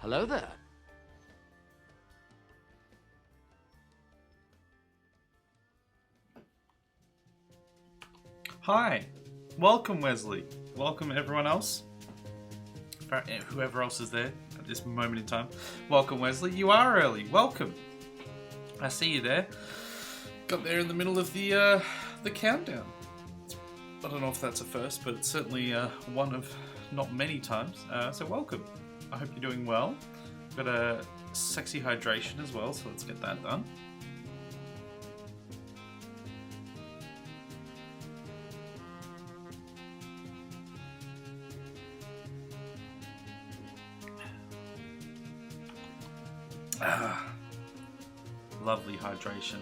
Hello there. Hi, welcome Wesley. Welcome everyone else. Whoever else is there at this moment in time. Welcome Wesley. You are early. Welcome. I see you there. Got there in the middle of the countdown. I don't know if that's a first, but it's certainly one of not many times. So welcome. I hope you're doing well. Got a sexy hydration as well, so let's get that done. Lovely hydration.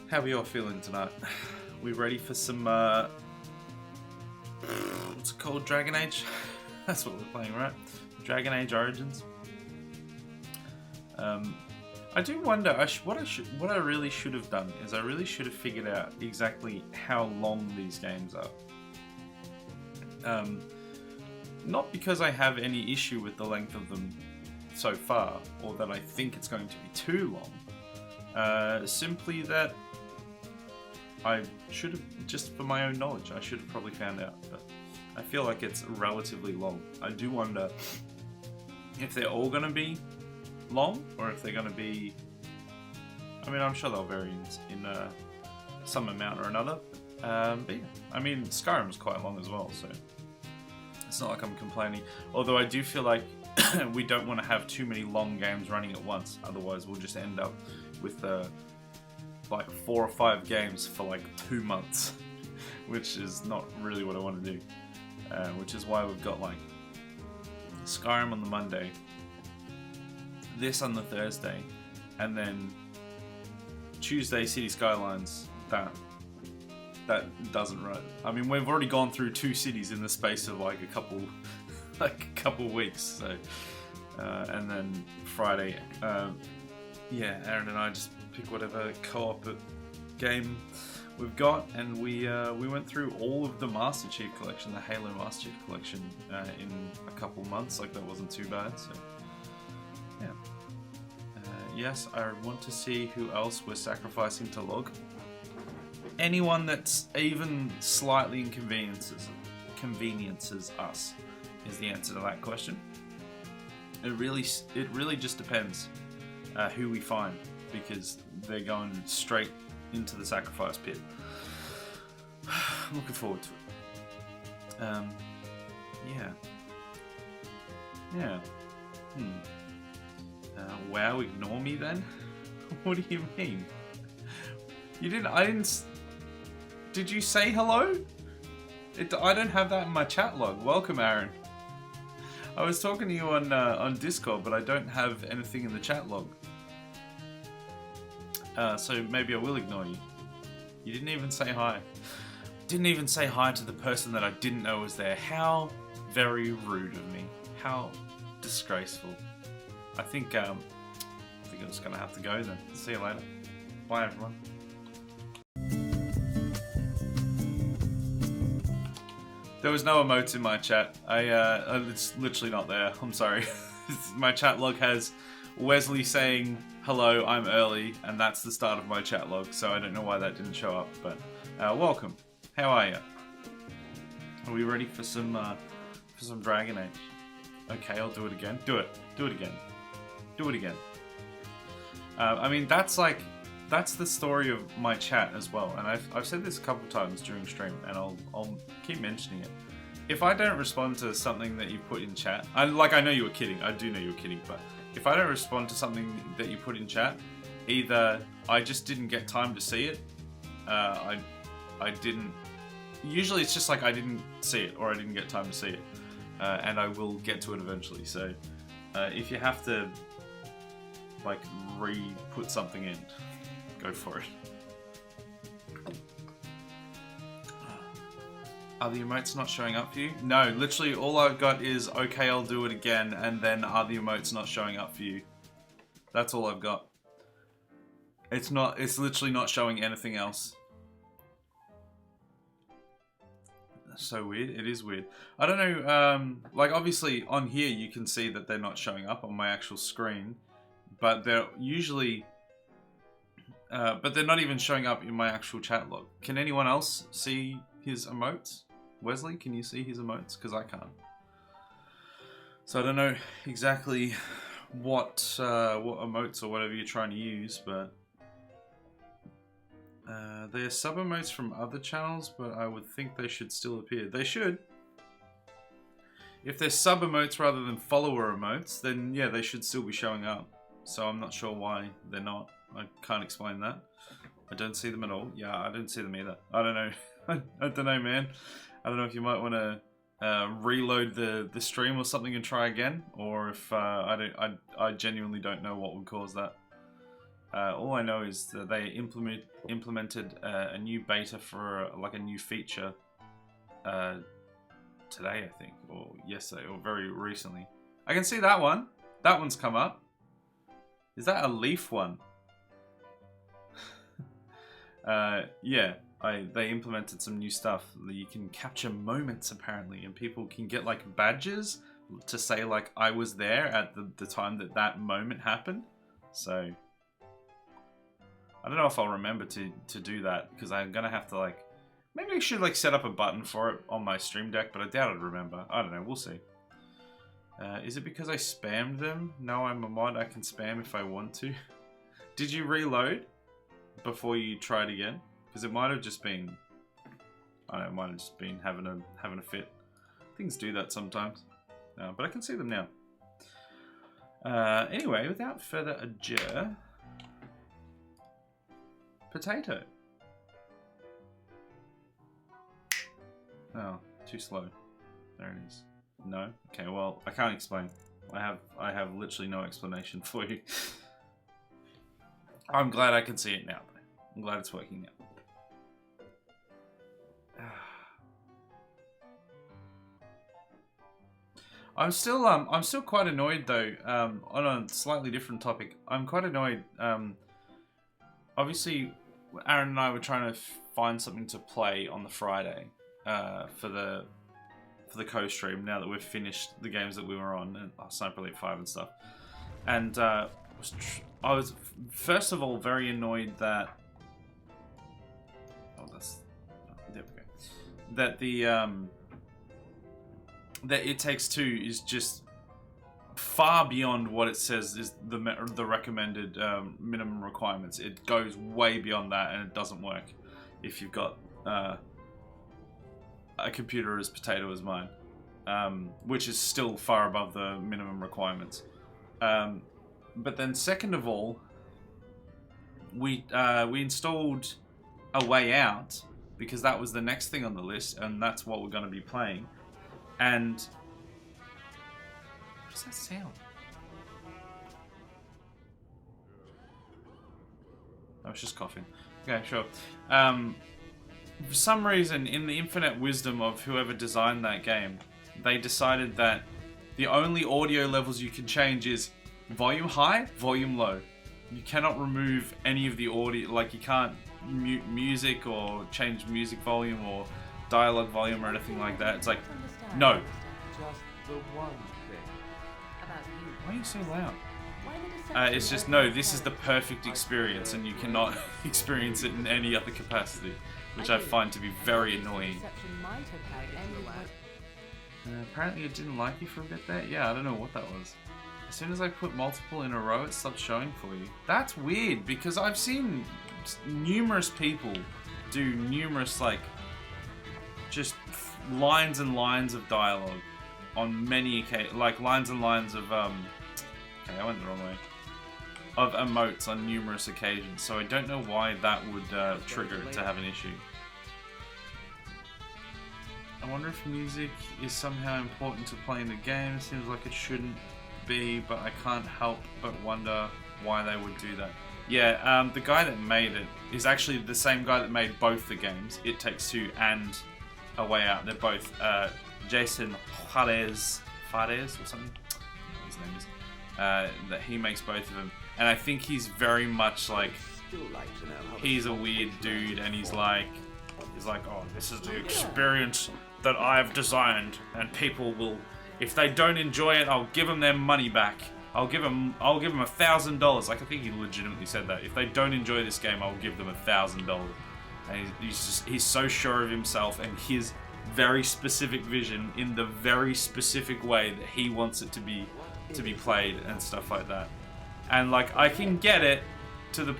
How are you all feeling tonight? We ready for some what's it called? Dragon Age? That's what we're playing, right? Dragon Age Origins. I do wonder. What I really should have done is I really should have figured out exactly how long these games are. Not because I have any issue with the length of them so far, or that I think it's going to be too long. Simply that I should have, just for my own knowledge, I should have probably found out. But I feel like it's relatively long. I do wonder if they're all going to be long, or if they're going to be... I mean, I'm sure they'll vary in some amount or another. But yeah, I mean, Skyrim's quite long as well, so it's not like I'm complaining. Although I do feel like we don't want to have too many long games running at once, otherwise we'll just end up with like 4 or 5 games for like 2 months, which is not really what I want to do. Which is why we've got like Skyrim on the Monday, this on the Thursday, and then Tuesday City Skylines. That doesn't run. I mean, we've already gone through 2 cities in the space of like a couple weeks. So, and then Friday, yeah, Aaron and I just pick whatever co-op game we've got, and we went through all of the Master Chief Collection, the Halo Master Chief Collection, in a couple months. Like, that wasn't too bad. So, yeah. Yes, I want to see who else we're sacrificing to log. Anyone that's even slightly conveniences us is the answer to that question. It really just depends who we find, because they're going straight into the sacrifice pit. I'm looking forward to it. Yeah. Wow, ignore me then? What do you mean? Did you say hello? I don't have that in my chat log. Welcome, Aaron. I was talking to you on Discord, but I don't have anything in the chat log. So maybe I will ignore you. You didn't even say hi. Didn't even say hi to the person that I didn't know was there. How very rude of me. How disgraceful. I think I'm just gonna have to go then. See you later. Bye, everyone. There was no emotes in my chat. It's literally not there. I'm sorry. My chat log has Wesley saying, hello, I'm early, and that's the start of my chat log, so I don't know why that didn't show up, but welcome. How are you? Are we ready for some Dragon Age? Okay, I'll do it again. Do it. Do it again. Do it again. I mean, that's the story of my chat as well, and I've said this a couple of times during stream, and I'll keep mentioning it. If I don't respond to something that you put in chat, I know you were kidding. I do know you were kidding, but if I don't respond to something that you put in chat, either I just didn't get time to see it, I didn't. Usually, it's just like I didn't see it, or I didn't get time to see it, and I will get to it eventually. So, if you have to like re-put something in, go for it. Are the emotes not showing up for you? No, literally all I've got is, okay, I'll do it again, and then are the emotes not showing up for you? That's all I've got. It's literally not showing anything else. So weird. It is weird. I don't know. Like obviously on here you can see that they're not showing up on my actual screen, but they're usually, but they're not even showing up in my actual chat log. Can anyone else see his emotes? Wesley, can you see his emotes? Because I can't. So I don't know exactly what emotes or whatever you're trying to use, but they're sub emotes from other channels, but I would think they should still appear. They should. If they're sub emotes rather than follower emotes, then yeah, they should still be showing up. So I'm not sure why they're not. I can't explain that. I don't see them at all. Yeah, I don't see them either. I don't know. I don't know, man. I don't know if you might want to reload the stream or something and try again, or if I genuinely don't know what would cause that. All I know is that they implemented a new beta for like a new feature today, I think, or yesterday, or very recently. I can see that one. That one's come up. Is that a leaf one? Yeah, they implemented some new stuff. You can capture moments apparently, and people can get like badges to say like I was there at the time that moment happened. So I don't know if I'll remember to do that, because I'm gonna have to like, maybe I should like set up a button for it on my stream deck, but I doubt I'd remember. I don't know, we'll see. Is it because I spammed them? No, I'm a mod, I can spam if I want to. Did you reload before you tried again? Because it might have just been, I don't know, it might have just been having a fit. Things do that sometimes. But I can see them now. Anyway, without further ado, potato. Oh, too slow. There it is. No? Okay, well, I can't explain. I have literally no explanation for you. I'm glad I can see it now, though. I'm glad it's working now. I'm still quite annoyed though. On a slightly different topic, I'm quite annoyed. Obviously, Aaron and I were trying to find something to play on the Friday for the co-stream. Now that we've finished the games that we were on, and Sniper Elite 5 and stuff, and I was first of all very annoyed that there we go. That that It Takes Two is just far beyond what it says is the recommended minimum requirements. It goes way beyond that, and it doesn't work if you've got a computer as potato as mine, which is still far above the minimum requirements. But then, second of all, we installed A Way Out because that was the next thing on the list, and that's what we're going to be playing. And what does that sound? I was just coughing. Okay, sure. For some reason, in the infinite wisdom of whoever designed that game, they decided that the only audio levels you can change is volume high, volume low. You cannot remove any of the audio, like you can't mute music or change music volume or dialogue volume or anything like that. It's like, no. Just the one thing. About you. Why are you so loud? Why the deception It's just, over no, the this is the character? perfect experience and you cannot experience it in any other capacity, which I find to be very annoying. Deception might have had any Apparently it didn't like you for a bit there. Yeah, I don't know what that was. As soon as I put multiple in a row, it stopped showing for you. That's weird, because I've seen numerous people do numerous, like, just lines and lines of dialogue on many occasions, like lines and lines of, okay, I went the wrong way, of emotes on numerous occasions, so I don't know why that would trigger it to have an issue. I wonder if music is somehow important to playing the game. It seems like it shouldn't be, but I can't help but wonder why they would do that. Yeah, the guy that made it is actually the same guy that made both the games, It Takes Two and A Way Out. They're both Jason Fares or something. His name is. That he makes both of them, and I think he's very much like, he's a weird dude, and he's like, oh, this is the experience that I've designed, and people will, if they don't enjoy it, I'll give them their money back. I'll give them $1,000. Like, I think he legitimately said that. If they don't enjoy this game, I'll give them $1,000. And he's so sure of himself and his very specific vision in the very specific way that he wants it to be played and stuff like that. And like, I can get it to the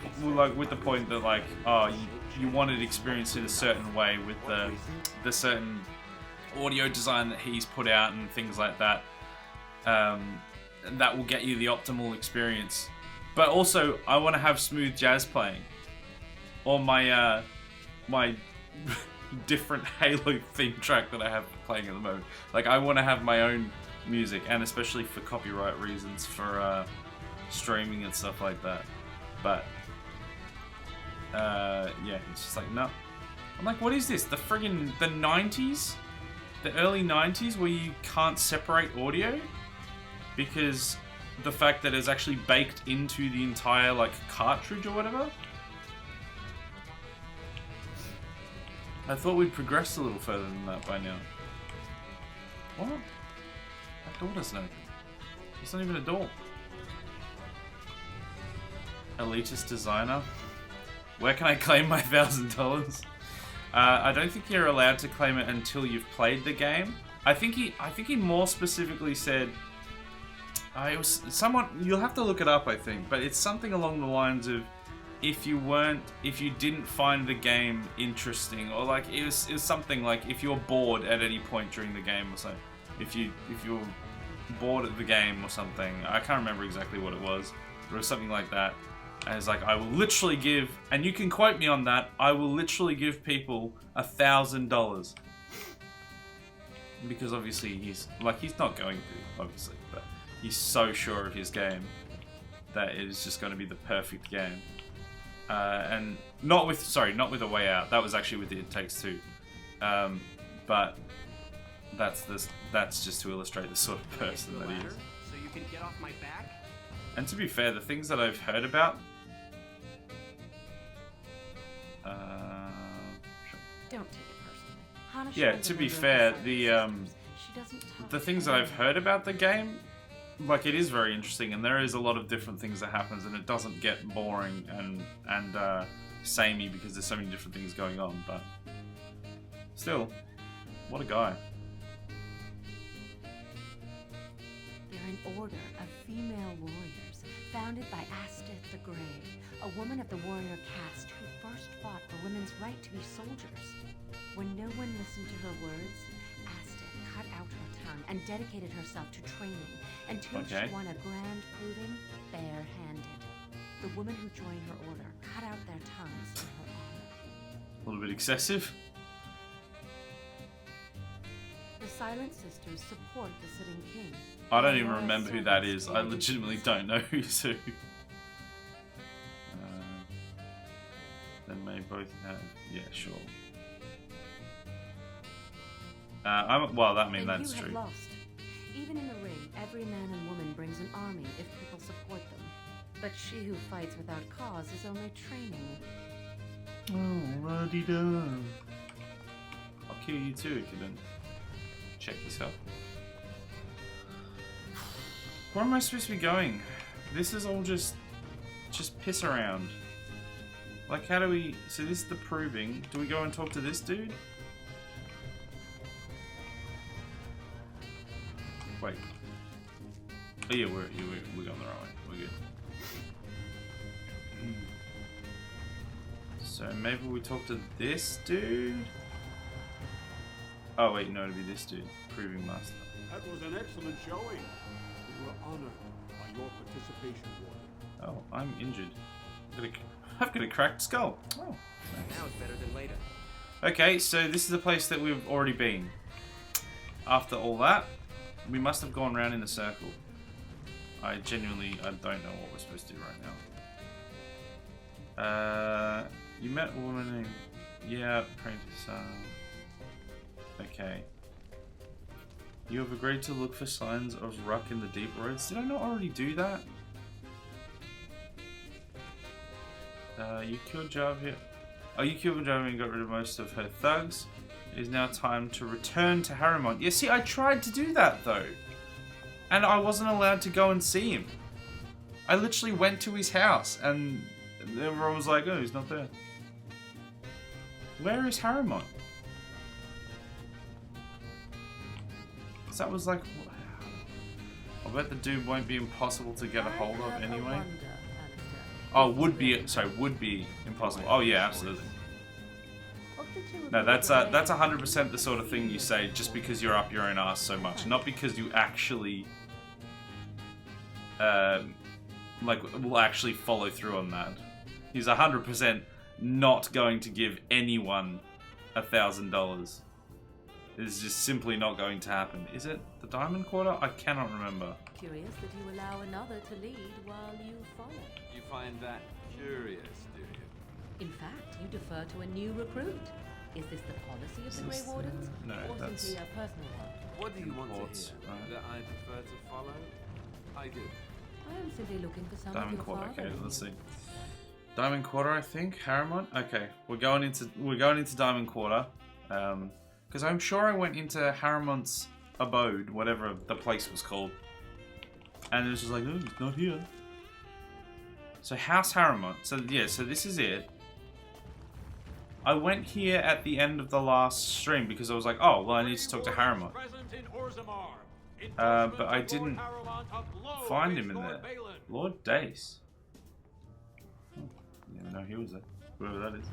with the point that like, oh, you wanted experience in a certain way with the certain audio design that he's put out and things like that. That will get you the optimal experience. But also, I want to have smooth jazz playing, or my my different Halo theme track that I have playing at the moment. Like, I want to have my own music, and especially for copyright reasons, for streaming and stuff like that. But yeah, it's just like, no. I'm like, what is this? The 90s? The early 90s, where you can't separate audio? Because the fact that it's actually baked into the entire, like, cartridge or whatever? I thought we'd progressed a little further than that by now. What? That door doesn't open. It's not even a door. Elitist designer. Where can I claim my $1,000? I don't think you're allowed to claim it until you've played the game. I think he more specifically said, it was somewhat, you'll have to look it up, I think, but it's something along the lines of, if you didn't find the game interesting, or like, it was something like, if you're bored at any point during the game or something, if you're bored at the game or something, I can't remember exactly what it was, but it was something like that. And it's like, I will literally give, and you can quote me on that, I will literally give people $1,000. Because obviously he's not going to, obviously, but he's so sure of his game that it is just going to be the perfect game. And not with A Way Out. That was actually with It Takes Two. But that's just to illustrate the sort of person that he is. So you can get off my back? And to be fair, the things that I've heard about, Don't take it personally. Hana yeah, shows to a be member of fair, Silent the Sisters. She doesn't talk the things to that I've anyone. heard about the game, like, it is very interesting, and there is a lot of different things that happens, and it doesn't get boring and samey because there's so many different things going on. But still, what a guy. They're an order of female warriors, founded by Astith the Grey, a woman of the warrior caste who first fought for women's right to be soldiers. When no one listened to her words, Astith cut out her tongue and dedicated herself to training until Okay. she won a grand proving bare-handed. The women who joined her order cut out their tongues in her honor. A little bit excessive. The Silent Sisters support the sitting king. I don't even Laura's remember who that servants is. I did legitimately these. don't know who's who. They may both have. Yeah, sure. Well, that means Then that's you have true. lost. Even in the ring, every man and woman brings an army if people support them. But she who fights without cause is only training. Oh, la-di-da. I'll kill you too if you don't check yourself. Where am I supposed to be going? This is all just piss around. Like, how do we... So this is the proving. Do we go and talk to this dude? Wait. Oh yeah, we're going the right way. We're good. So maybe we talk to this dude? Oh wait, no, it'd be this dude. Proving master. That was an excellent showing. We were honored by your participation, Warden. Oh, I'm injured. I've got a cracked skull. Oh, Now it's better than later. okay, so this is the place that we've already been. After all that, we must have gone round in a circle. I don't know what we're supposed to do right now. You met a woman named... Yeah, apprentice. Okay. You have agreed to look for signs of ruck in the deep roads. Did I not already do that? You killed Jarvia. Oh, you killed Jarvia and got rid of most of her thugs. It is now time to return to Harrimont. Yeah, see, I tried to do that, though. And I wasn't allowed to go and see him. I literally went to his house, and everyone was like, oh, he's not there. Where is Harrimont? So that was like... I bet the dude won't be impossible to get a hold of anyway. Oh, would be impossible. Oh yeah, absolutely. No, that's 100% the sort of thing you say just because you're up your own ass so much, not because you actually like will actually follow through on that. He's 100% not going to give anyone $1,000. It's just simply not going to happen. Is it the Diamond Quarter? I cannot remember. Curious that you allow another to lead while you follow. You find that curious, do you? In fact, you defer to a new recruit. Is this the policy of the Grey Wardens? No, or that's... simply a personal one? What do you want Reports, to hear? right. That I prefer to follow? I do. I am simply looking for some Diamond of your Quarter. Okay, father. let's see. Diamond Quarter, I think. Harrimont. Okay, we're going into Diamond Quarter. Because I'm sure I went into Harrimont's abode, whatever the place was called, and it was just like, oh, he's not here. So House Harrimont. So yeah, so this is it. I went here at the end of the last stream because I was like, oh, well, I need to talk to Harrimont. But I didn't find him in there. Lord Dace. Yeah, no, he was there. Whoever that is.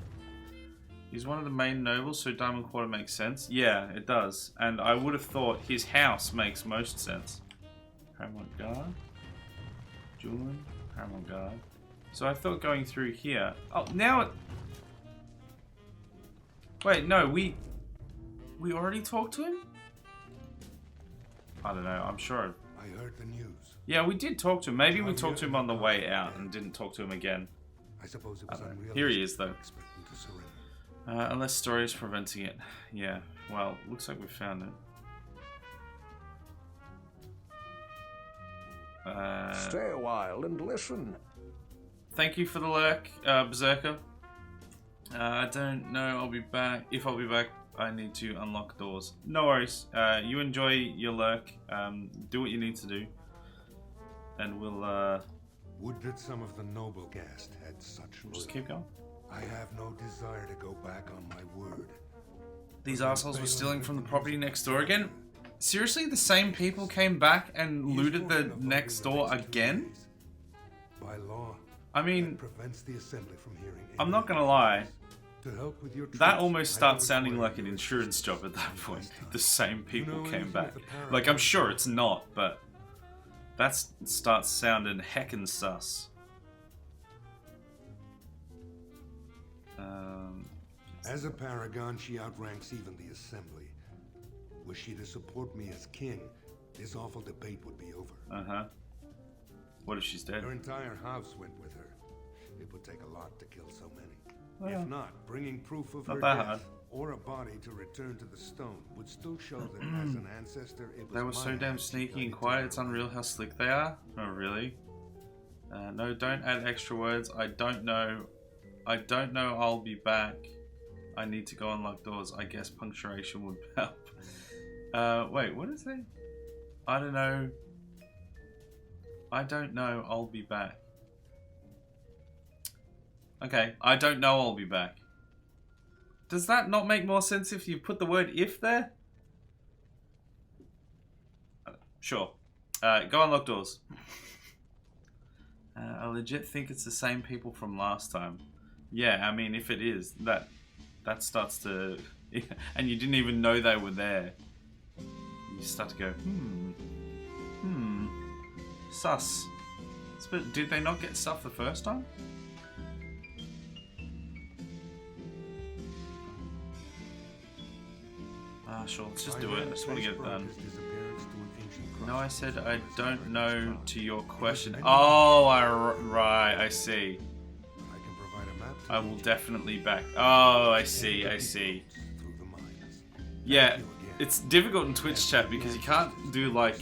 He's one of the main nobles, so Diamond Quarter makes sense. Yeah, it does. And I would have thought his house makes most sense. Harrimont Guard. Julian. Harrimont Guard. So I thought going through here... Oh, now it... Wait, no, we already talked to him? I don't know, I'm sure... I heard the news. Yeah, we did talk to him. Maybe we talked to him on the way out and didn't talk to him again. I suppose it was unrealistic. Here he is, though. Expecting to surrender. Unless story is preventing it. Yeah, well, looks like we found it. Stay a while and listen. Thank you for the lurk, Berserker. I don't know I'll be back. If I'll be back, I need to unlock doors. No worries. You enjoy your lurk. Do what you need to do. And we'll, Would that some of the noble caste had such just loyalty. keep going. I have no desire to go back on my word. These assholes were stealing from the property next door again? Seriously, the same people came back and looted the next door again? By law, I mean, prevents the assembly from hearing. I'm not gonna lie. To help with your That troops, almost I starts will sounding require like an your insurance job at that point. The same people You know came anything back. of the paragon? Like, I'm sure it's not, but that starts sounding heckin' sus. As a paragon, she outranks even the assembly. Were she to support me as king, this awful debate would be over. Uh-huh. What if she's dead? Her entire house went with her. It would take a lot to kill so many. Well, If not, bringing proof of not her that death hard. or a body to return to the stone would still show that as an ancestor, it was They were so my damn act she sneaky and guided quiet, to it's her unreal how slick they are. Oh, really? No, don't add extra words. I don't know. I don't know I'll be back. I need to go unlock doors. I guess punctuation would help. Wait, what is it? I don't know. I don't know I'll be back. Okay, I don't know I'll be back. Does that not make more sense if you put the word if there? Sure. Go unlock doors. I legit think it's the same people from last time. Yeah, I mean, if it is, that starts to... and you didn't even know they were there. You start to go, sus. But did they not get stuff the first time? Sure, let's just do it. I just want to get it done. No, I said I don't know to your question. Oh, right, I see. I can provide a map. I will definitely back. Oh, I see. Yeah, it's difficult in Twitch chat because you can't do like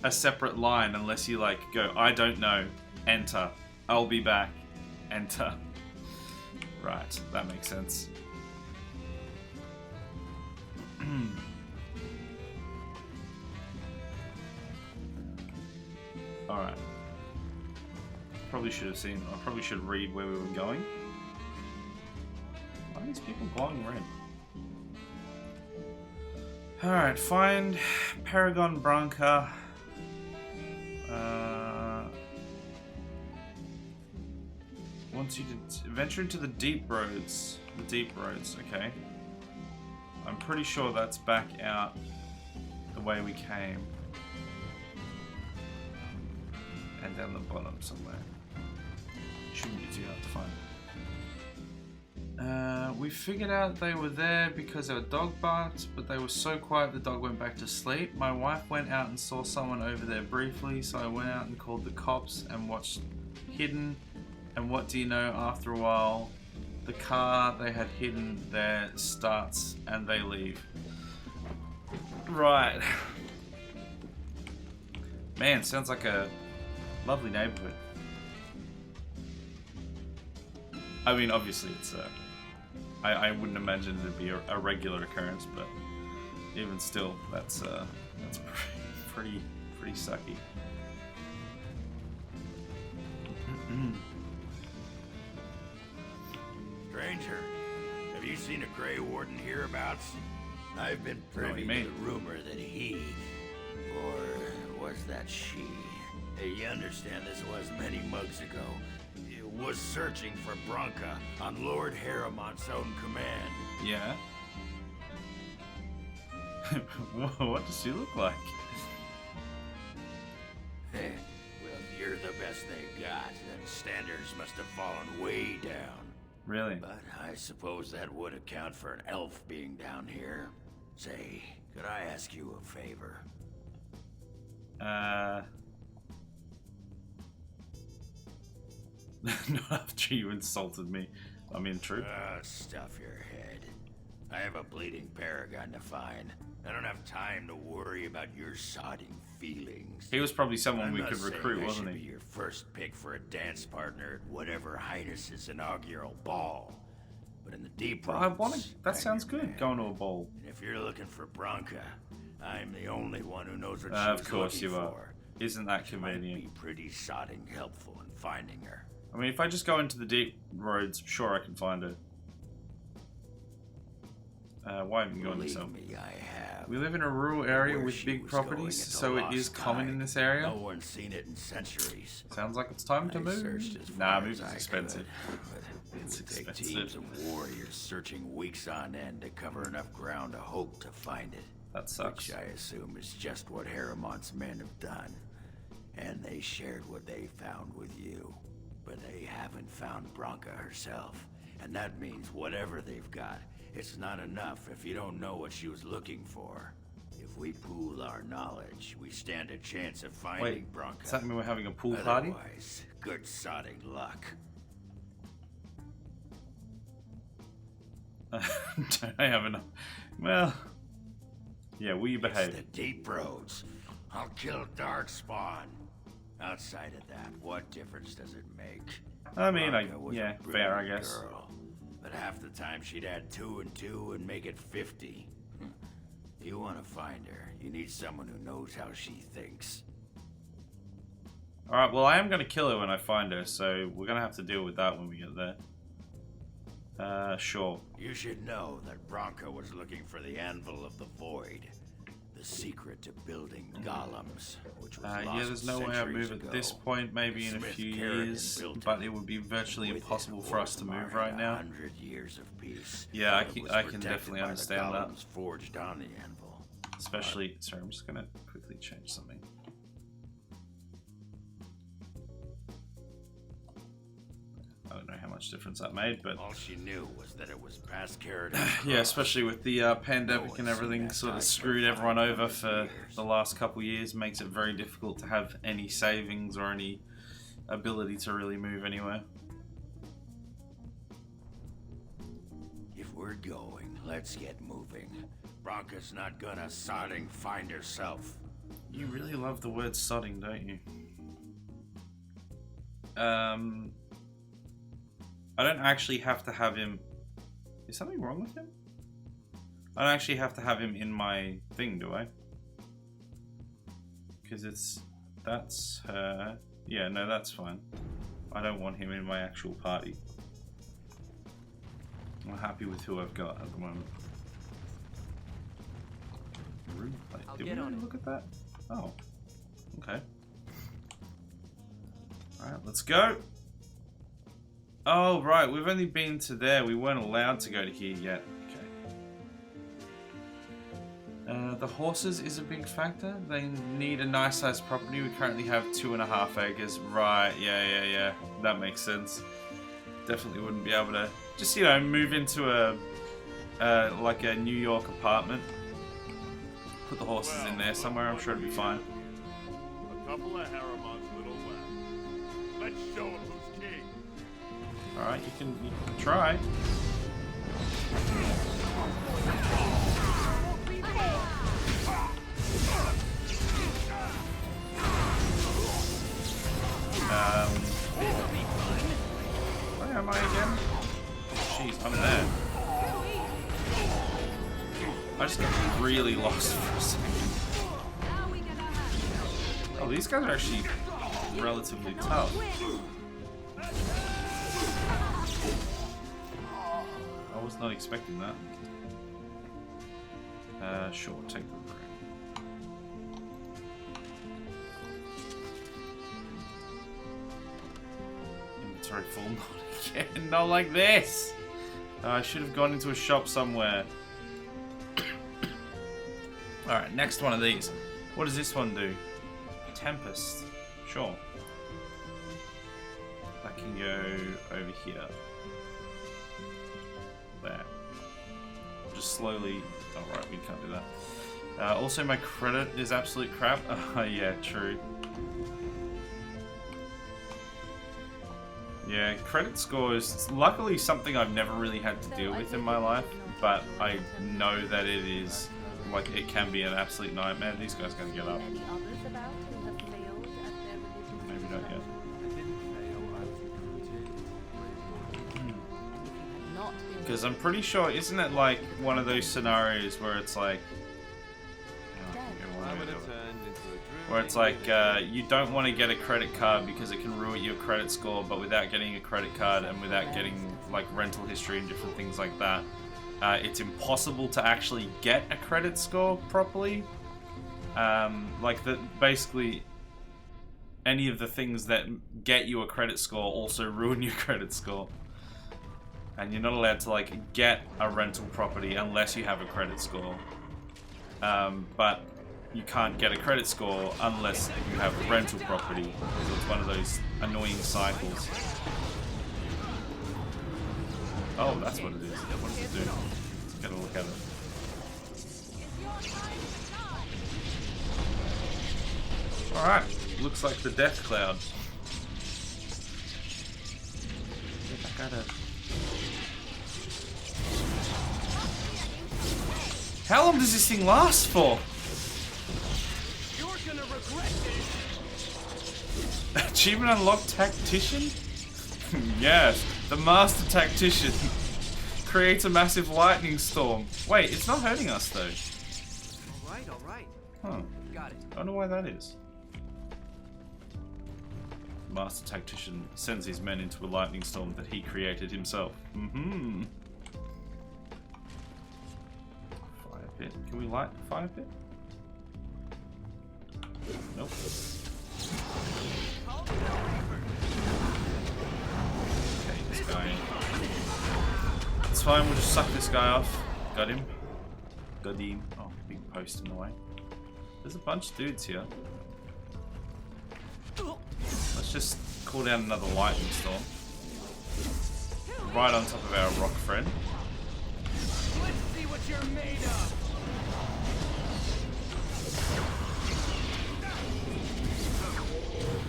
a separate line unless you like go, I don't know, enter, I'll be back, enter. Right, that makes sense. Alright. Probably should have seen, I probably should read where we were going. Why are these people glowing red? Alright, find Paragon Branca. Wants you to venture into the deep roads. The deep roads, okay. I'm pretty sure that's back out the way we came. And down the bottom somewhere. Shouldn't be too hard to find. We figured out they were there because our dog barked, but they were so quiet the dog went back to sleep. My wife went out and saw someone over there briefly, so I went out and called the cops and watched hidden. And what do you know, after a while, the car they had hidden there starts and they leave. Right. Man, sounds like a lovely neighborhood. I mean, obviously it's I wouldn't imagine it'd be a regular occurrence, but even still, that's pretty sucky. Stranger, have you seen a Grey Warden hereabouts? I've been privy to the rumor that he, or was that she? You understand this was many months ago. Was searching for Branca on Lord Harrimon's own command. Yeah. What does she look like? Well, if you're the best they got, then standards must have fallen way down. Really? But I suppose that would account for an elf being down here. Say, could I ask you a favor? Not after you insulted me. I mean, true. Stuff your head. I have a bleeding paragon to find. I don't have time to worry about your sodding feelings. He was probably someone we could recruit, wasn't I should he? be your first pick for a dance partner at whatever Highness's inaugural ball. But in the deep But roads, that sounds good, going to a ball. And if you're looking for Branca, I'm the only one who knows what Of she's course looking you are. for. Isn't that She might convenient? be pretty sodding helpful in finding her. I mean, if I just go into the deep roads, sure I can find her. Why haven't you gone yourself? Me, I have. We live in a rural area Where with she big was properties, going, it's a so it is lost common in kind. this area. No one's seen it in centuries. Sounds like it's time to I searched move. as Nah, far as moving's I expensive. could, but It's it would take expensive. teams of warriors searching weeks on end to cover enough ground to hope to find it. That sucks. Which I assume is just what Harrimon's men have done. And they shared what they found with you. But they haven't found Branca herself. And that means whatever they've got, it's not enough if you don't know what she was looking for. If we pool our knowledge, we stand a chance of finding Wait, Branca. does that mean we're having a pool party? Otherwise, good sodding luck. Don't I have enough? Well, yeah, will you It's behave? the deep roads. I'll kill Darkspawn. Outside of that, what difference does it make? I mean, Branca was a yeah, fair, I brilliant guess. Girl, but half the time she'd add 2 and 2 and make it 50. You want to find her, you need someone who knows how she thinks. Alright, well, I am going to kill her when I find her, so we're going to have to deal with that when we get there. Sure. You should know that Branca was looking for the Anvil of the Void. The secret to building golems, which was lost Yeah, there's no way I'd move centuries at this ago. point, maybe in a Smith few Carrigan years, built but it would be virtually With impossible it, for us to move Orgrimmar right had now. 100 years of peace. Yeah, It was I can protected definitely by the understand that. golems forged on the anvil. Especially, sorry, I'm just going to quickly change something. I don't know how much difference that made, but All she knew was that it was past Carrigan. yeah, especially with the pandemic and everything sort of screwed everyone over for the last couple years, makes it very difficult to have any savings or any ability to really move anywhere. If we're going, let's get moving. Branca's not gonna sodding find herself. You really love the word sodding, don't you? I don't actually have to have him... Is something wrong with him? I don't actually have to have him in my thing, do I? Because that's her. Yeah, no, that's fine. I don't want him in my actual party. I'm happy with who I've got at the moment. Room plate. Did we really look at that? Oh. Okay. Alright, let's go. Oh, right. We've only been to there. We weren't allowed to go to here yet. Okay. The horses is a big factor. They need a nice sized property. We currently have 2.5 acres. Right. Yeah. That makes sense. Definitely wouldn't be able to just, you know, move into a like a New York apartment. Put the horses in there somewhere. I'm sure it'd be fine. A couple of Harriman's little left. Let's show him who's king. Alright, you can try. Where am I again? Jeez, I'm there. I just got really lost for a second. Oh, these guys are actually relatively tough. I was not expecting that. Sure, take the room. Inventory full, not again, not like this! I should have gone into a shop somewhere. Alright, next one of these. What does this one do? Tempest. Sure. That can go over here. There. Just slowly... Oh, right, we can't do that. Also, my credit is absolute crap. Oh, yeah, true. Yeah, credit score is luckily something I've never really had to deal with in my life, but I know that it is, like, it can be an absolute nightmare. These guys are going to get up. Maybe not yet. Because I'm pretty sure, isn't it like one of those scenarios where it's like, where it's like you don't want to get a credit card because it can ruin your credit score, but without getting a credit card and without getting like rental history and different things like that, it's impossible to actually get a credit score properly. Like basically any of the things that get you a credit score also ruin your credit score. And you're not allowed to like get a rental property unless you have a credit score. But you can't get a credit score unless you have a rental property. So it's one of those annoying cycles. Oh, that's what it is. What does it do? Let's get a look at it. Alright, looks like the Deathcloud. I gotta... How long does this thing last for? You're gonna regret this. Achievement unlocked Tactician? Yes, the Master Tactician creates a massive lightning storm. Wait, it's not hurting us though. Alright. Huh. Got it. I don't know why that is. Master Tactician sends his men into a lightning storm that he created himself. Mm-hmm. Fire pit. Can we light the fire pit? Nope. Okay, this guy. It's fine, we'll just suck this guy off. Got him. Got him. Oh, big post in the way. There's a bunch of dudes here. Let's just call down another lightning storm. Right on top of our rock friend. Let's see what you're made of.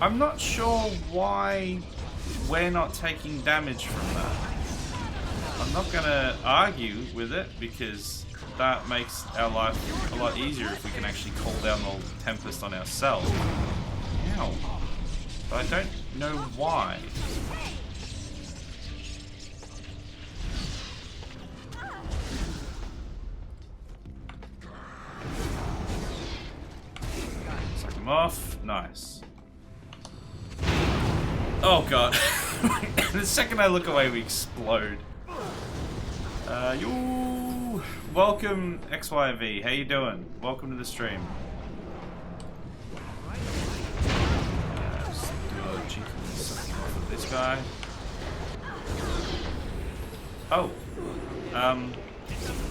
I'm not sure why we're not taking damage from that. I'm not gonna argue with it because that makes our life a lot easier if we can actually call down the Tempest on ourselves. Ow. But I don't know why. him off. Nice. Oh god. The second I look away, we explode. Yo! Welcome, XYV. How you doing? Welcome to the stream. Just do a cheeky sucking off of this guy. Oh.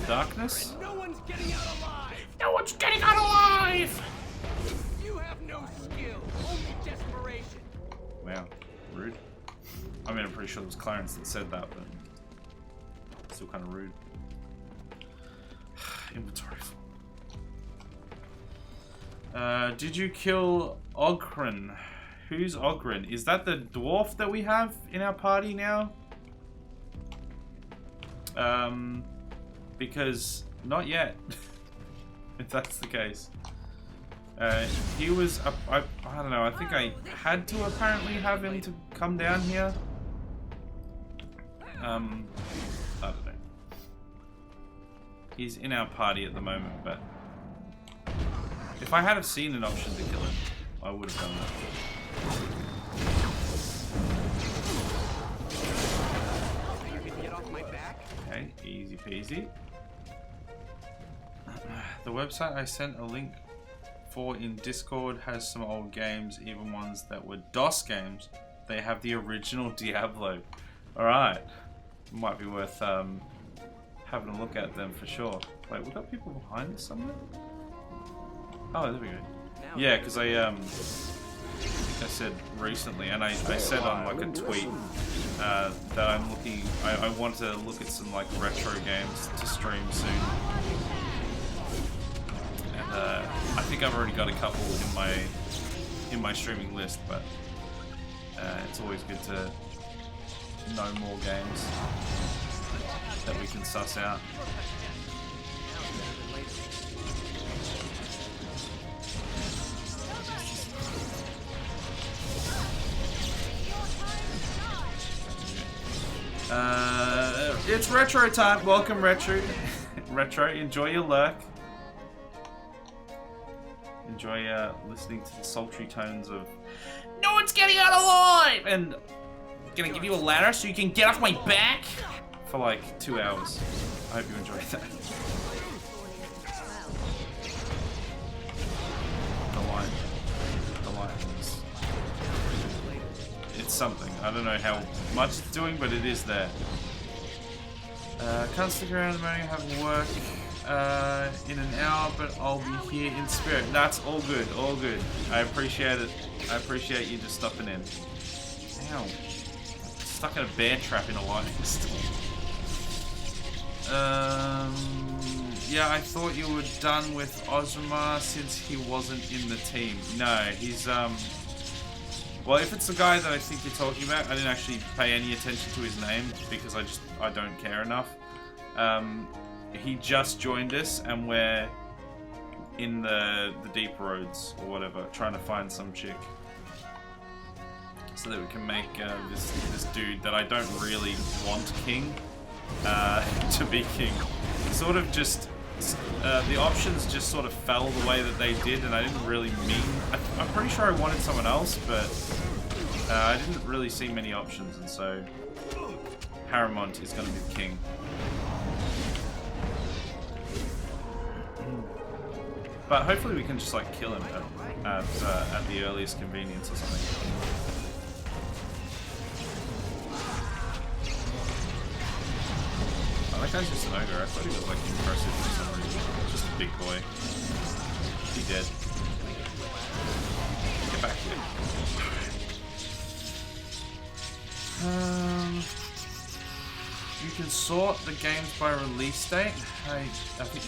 Darkness? No one's getting out alive! No one's getting out alive! You have no skill, only desperation. Wow. Rude. I mean, I'm pretty sure it was Clarence that said that, but still kind of rude. Inventory full. Did you kill Ogren? Who's Ogren? Is that the dwarf that we have in our party now? Because not yet. If that's the case. He was, I don't know, I think I had to apparently have him to come down here. I don't know. He's in our party at the moment, but if I had have seen an option to kill him, I would have done that. Get off my back. Okay, easy peasy. The website I sent a link for in Discord has some old games, even ones that were DOS games. They have the original Diablo. Alright. Might be worth having a look at them for sure. Wait, we got people behind us somewhere? Oh, there we go. Yeah, because I said recently, and I said on like a tweet that I'm looking, I want to look at some like retro games to stream soon. And I think I've already got a couple in my streaming list, but it's always good to know more games that we can suss out. It's retro time. Welcome, retro. Retro. Enjoy your lurk. Enjoy listening to the sultry tones of "No one's getting out alive" and gonna give you a ladder so you can get off my back for like 2 hours. I hope you enjoyed that. The line is, it's something. I don't know how much it's doing, but it is there. Can't stick around at the moment, having work in an hour, but I'll be here in spirit. That's all good, all good. I appreciate it. I appreciate you just stopping in. Ow. Stuck in a bear trap in a light. Yeah, I thought you were done with Ozma since he wasn't in the team. No, he's, well, if it's the guy that I think you're talking about, I didn't actually pay any attention to his name because I don't care enough. He just joined us and we're in the deep roads or whatever, trying to find some chick. So that we can make this dude that I don't really want king to be king. Sort of just the options just sort of fell the way that they did, and I didn't really mean. I'm pretty sure I wanted someone else, but I didn't really see many options, and so Paramount is going to be the king. But hopefully we can just like kill him at the earliest convenience or something. Oh, that guy's just an ogre. I thought he was like impressive for some reason. Just a big boy. He dead. Get back here. You can sort the games by release date. I think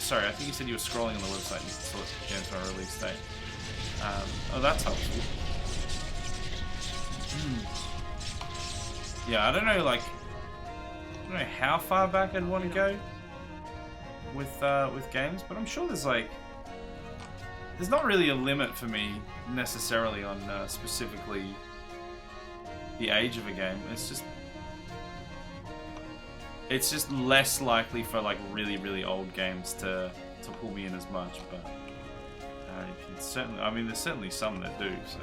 you said you were scrolling on the website and you can sort the games by release date. Oh, that's helpful. Yeah, I don't know how far back I'd want to go with games, but I'm sure there's not really a limit for me necessarily on specifically the age of a game. It's just less likely for like really old games to pull me in as much, but You can certainly, I mean, there's certainly some that do, so.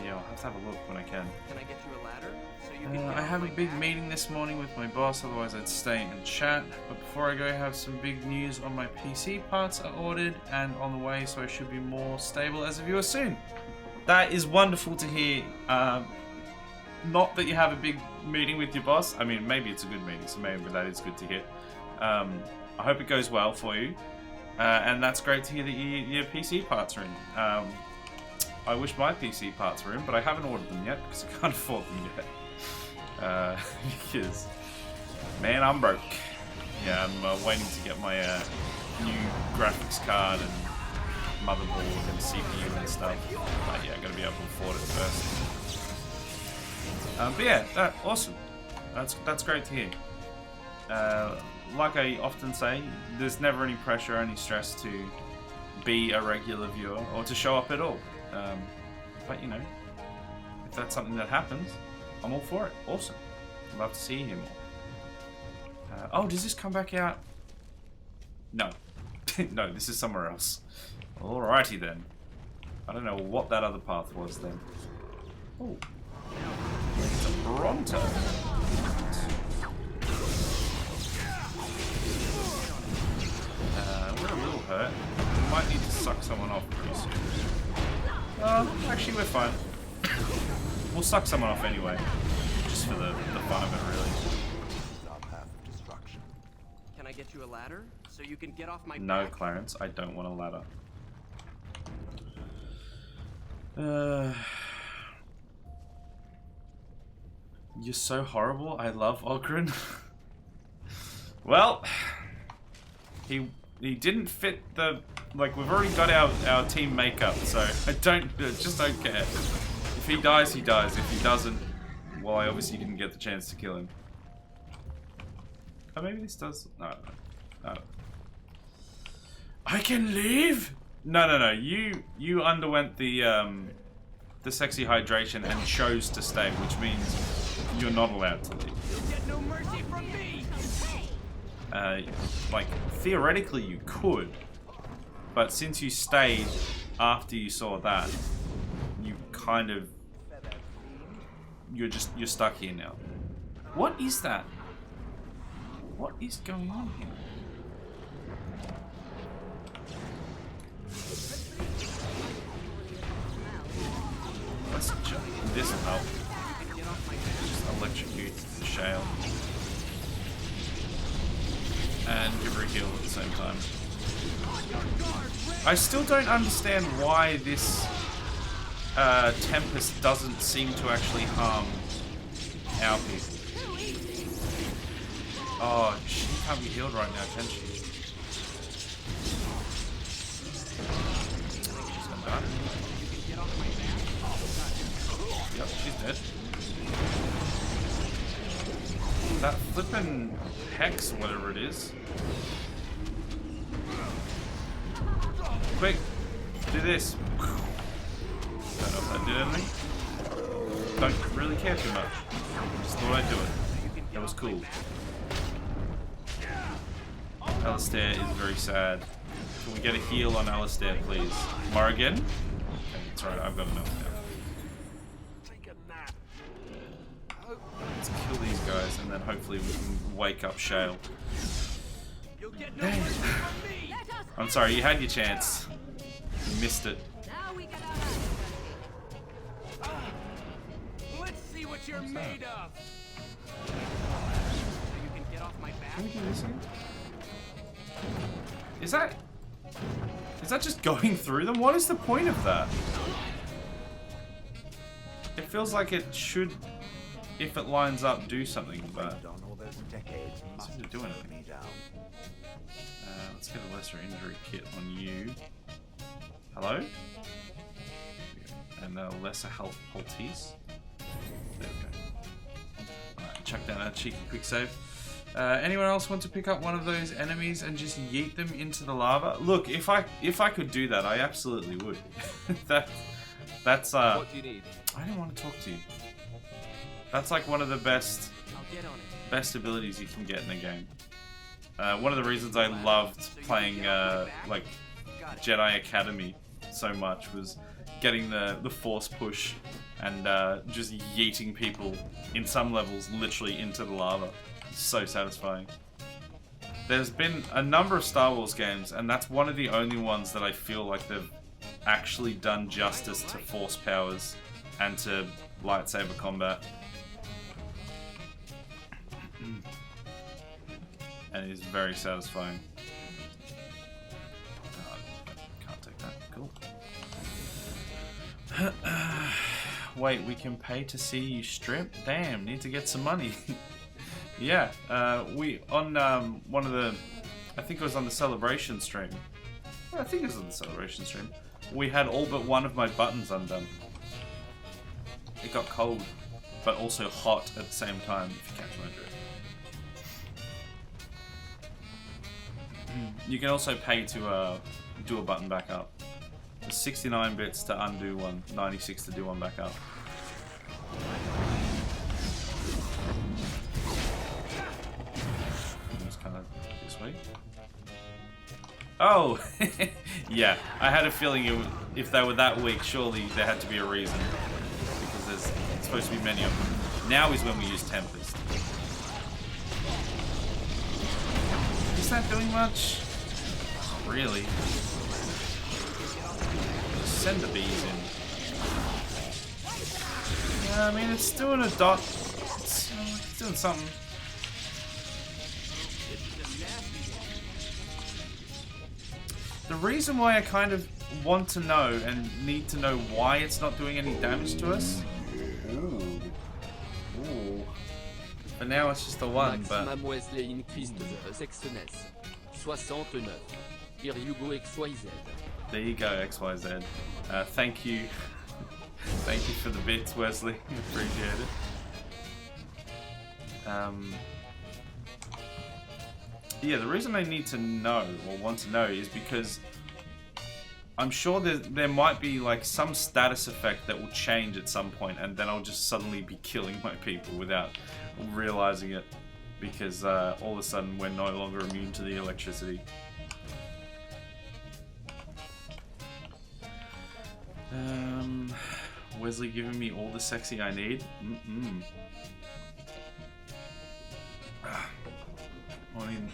Yeah, I'll have to have a look when I can. Can I get you a ladder? So you can I have a big meeting this morning with my boss, otherwise I'd stay and chat. But before I go, I have some big news on my PC. Parts are ordered and on the way, so I should be more stable as a viewer soon. That is wonderful to hear. Not that you have a big meeting with your boss. I mean, maybe it's a good meeting, so maybe that is good to hear. I hope it goes well for you. And that's great to hear that your PC parts are in. I wish my PC parts were in, but I haven't ordered them yet because I can't afford them yet. Because, man, I'm broke. Yeah, I'm waiting to get my new graphics card and motherboard and CPU and stuff. But yeah, I'm going to be able to afford it first. But yeah, awesome. That's great to hear. Like I often say, there's never any pressure, any stress to be a regular viewer or to show up at all. But you know, if that's something that happens, I'm all for it. Awesome. I'd love to see him more. Oh, does this come back out? No. No, this is somewhere else. Alrighty then. I don't know what that other path was then. Oh. It's a Bronto. We're a little hurt. We might need to suck someone off pretty soon. Actually we're fine. We'll suck someone off anyway. Just for the fun of it, really. Can I get you a ladder so you can get off my No, back? Clarence, I don't want a ladder. You're so horrible. I love Ogren. Well, he didn't fit the, like, we've already got our team makeup, so I just don't care. If he dies, he dies. If he doesn't, well, I obviously didn't get the chance to kill him. Oh, maybe this does. No. I can leave. No. You underwent the sexy hydration and chose to stay, which means you're not allowed to leave. You'll get no mercy from me. Like, theoretically you could, but since you stayed after you saw that, you kind of, you're stuck here now. What is that? What is going on here? Let's jump. This will help. Just electrocute Shale. And give her a heal at the same time. I still don't understand why this Tempest doesn't seem to actually harm our people. Oh, she can't be healed right now, can she? She's gonna die. Yep, she's dead. That flippin' hex, whatever it is. Quick, do this. Don't know if that did anything. Don't really care too much. Just thought I'd do it. That was cool. Alistair is very sad. Can we get a heal on Alistair, please? Morrigan? Okay, that's right, I've got enough now. Let's kill these guys and then hopefully we can wake up Shale. Dang. I'm sorry, you had your chance. You missed it. Let's see what you're made of. So you can get off my back. Can we do this again? Is that just going through them? What is the point of that? It feels like it should, if it lines up, do something, but it doesn't do anything. Let's get a lesser injury kit on you. Hello? And a lesser health poultice. There we go. Alright, chuck down a cheeky quick save. Anyone else want to pick up one of those enemies and just yeet them into the lava? Look, if I could do that, I absolutely would. That's What do you need? I don't want to talk to you. That's like one of the best abilities you can get in a game. One of the reasons I loved playing like Jedi Academy so much, was getting the force push and just yeeting people in some levels literally into the lava. So satisfying. There's been a number of Star Wars games, and that's one of the only ones that I feel like they've actually done justice to force powers and to lightsaber combat. And it is very satisfying. Can't take that. Cool. Wait, we can pay to see you strip? Damn, need to get some money. Yeah, we on one of the, I think it was on the celebration stream. Yeah, I think it was on the celebration stream. We had all but one of my buttons undone. It got cold, but also hot at the same time, if you catch my drift. You can also pay to do a button back up. There's 69 bits to undo one, 96 to do one back up. Just kind of this way. Oh! Yeah, I had a feeling if they were that weak, surely there had to be a reason. Because there's supposed to be many of them. Now is when we use Tempest. Is that doing much? Not really. Just send the bees in. Yeah, I mean, it's doing a dot. It's doing something. The reason why I kind of want to know and need to know why it's not doing any damage to us. Ooh. Ooh. For now it's just the one, but... There you go, XYZ. Thank you. Thank you for the bits, Wesley. Appreciate it. Yeah, the reason I need to know, or want to know, is because I'm sure there might be like some status effect that will change at some point, and then I'll just suddenly be killing my people without realizing it, because all of a sudden we're no longer immune to the electricity. Wesley giving me all the sexy I need? I mean,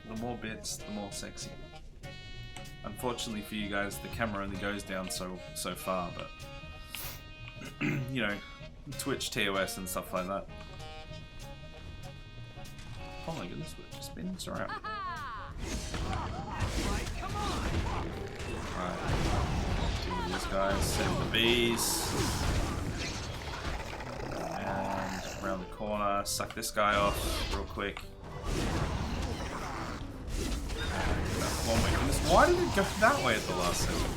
the more bits, the more sexy. Unfortunately for you guys, the camera only goes down so far, but you know, Twitch TOS and stuff like that. Oh my goodness, it just spins around. Alright, deal with these guys, send the bees. And around the corner, suck this guy off real quick. Oh my goodness, why did it go that way at the last second?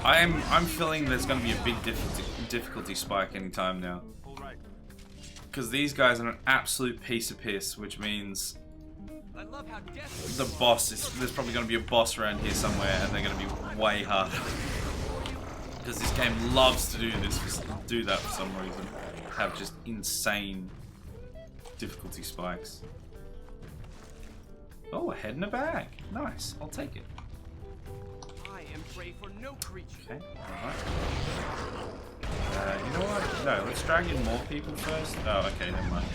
I'm feeling there's going to be a big difficulty spike anytime now. Because these guys are an absolute piece of piss, which means the boss there's probably going to be a boss around here somewhere, and they're going to be way harder. Because this game loves to do that for some reason. Have just insane difficulty spikes. Oh, a head and a bag. Nice. I'll take it. I am prey for no creature. Okay, alright. You know what? No, let's drag in more people first. Oh, okay, never mind.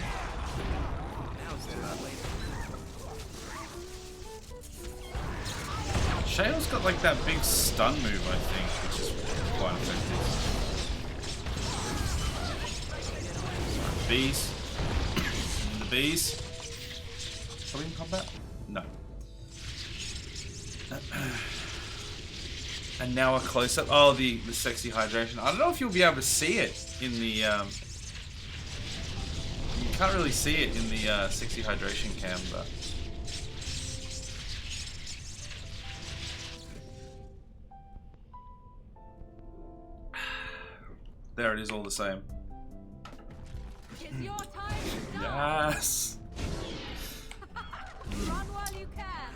Shale's got like that big stun move, I think, which is quite effective. Bees. The bees. Are we in combat? No. And now a close-up. Oh, the sexy hydration. I don't know if you'll be able to see it in the... you can't really see it in the sexy hydration cam, but... There it is all the same. It's your time to Yes! run while you can.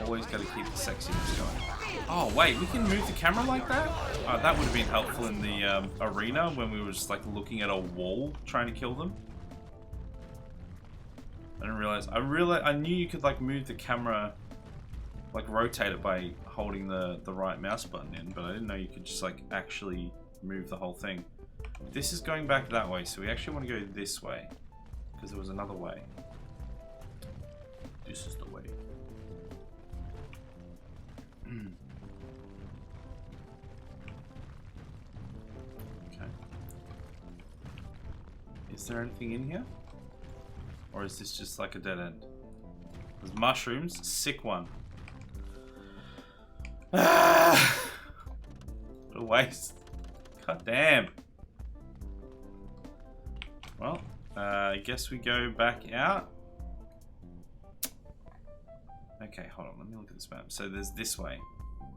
Always gotta keep the sexiness going. Oh wait, we can move the camera like that? That would have been helpful in the arena when we were just like looking at a wall trying to kill them. I didn't realize. I knew you could like move the camera, like rotate it by holding the right mouse button in, but I didn't know you could just like actually move the whole thing. This is going back that way, so we actually want to go this way because there was another way. This is the way. Okay. Is there anything in here? Or is this just like a dead end? There's mushrooms. Sick one. Ah! What a waste. God damn. Well, I guess we go back out. Okay, hold on. Let me look at this map. So there's this way.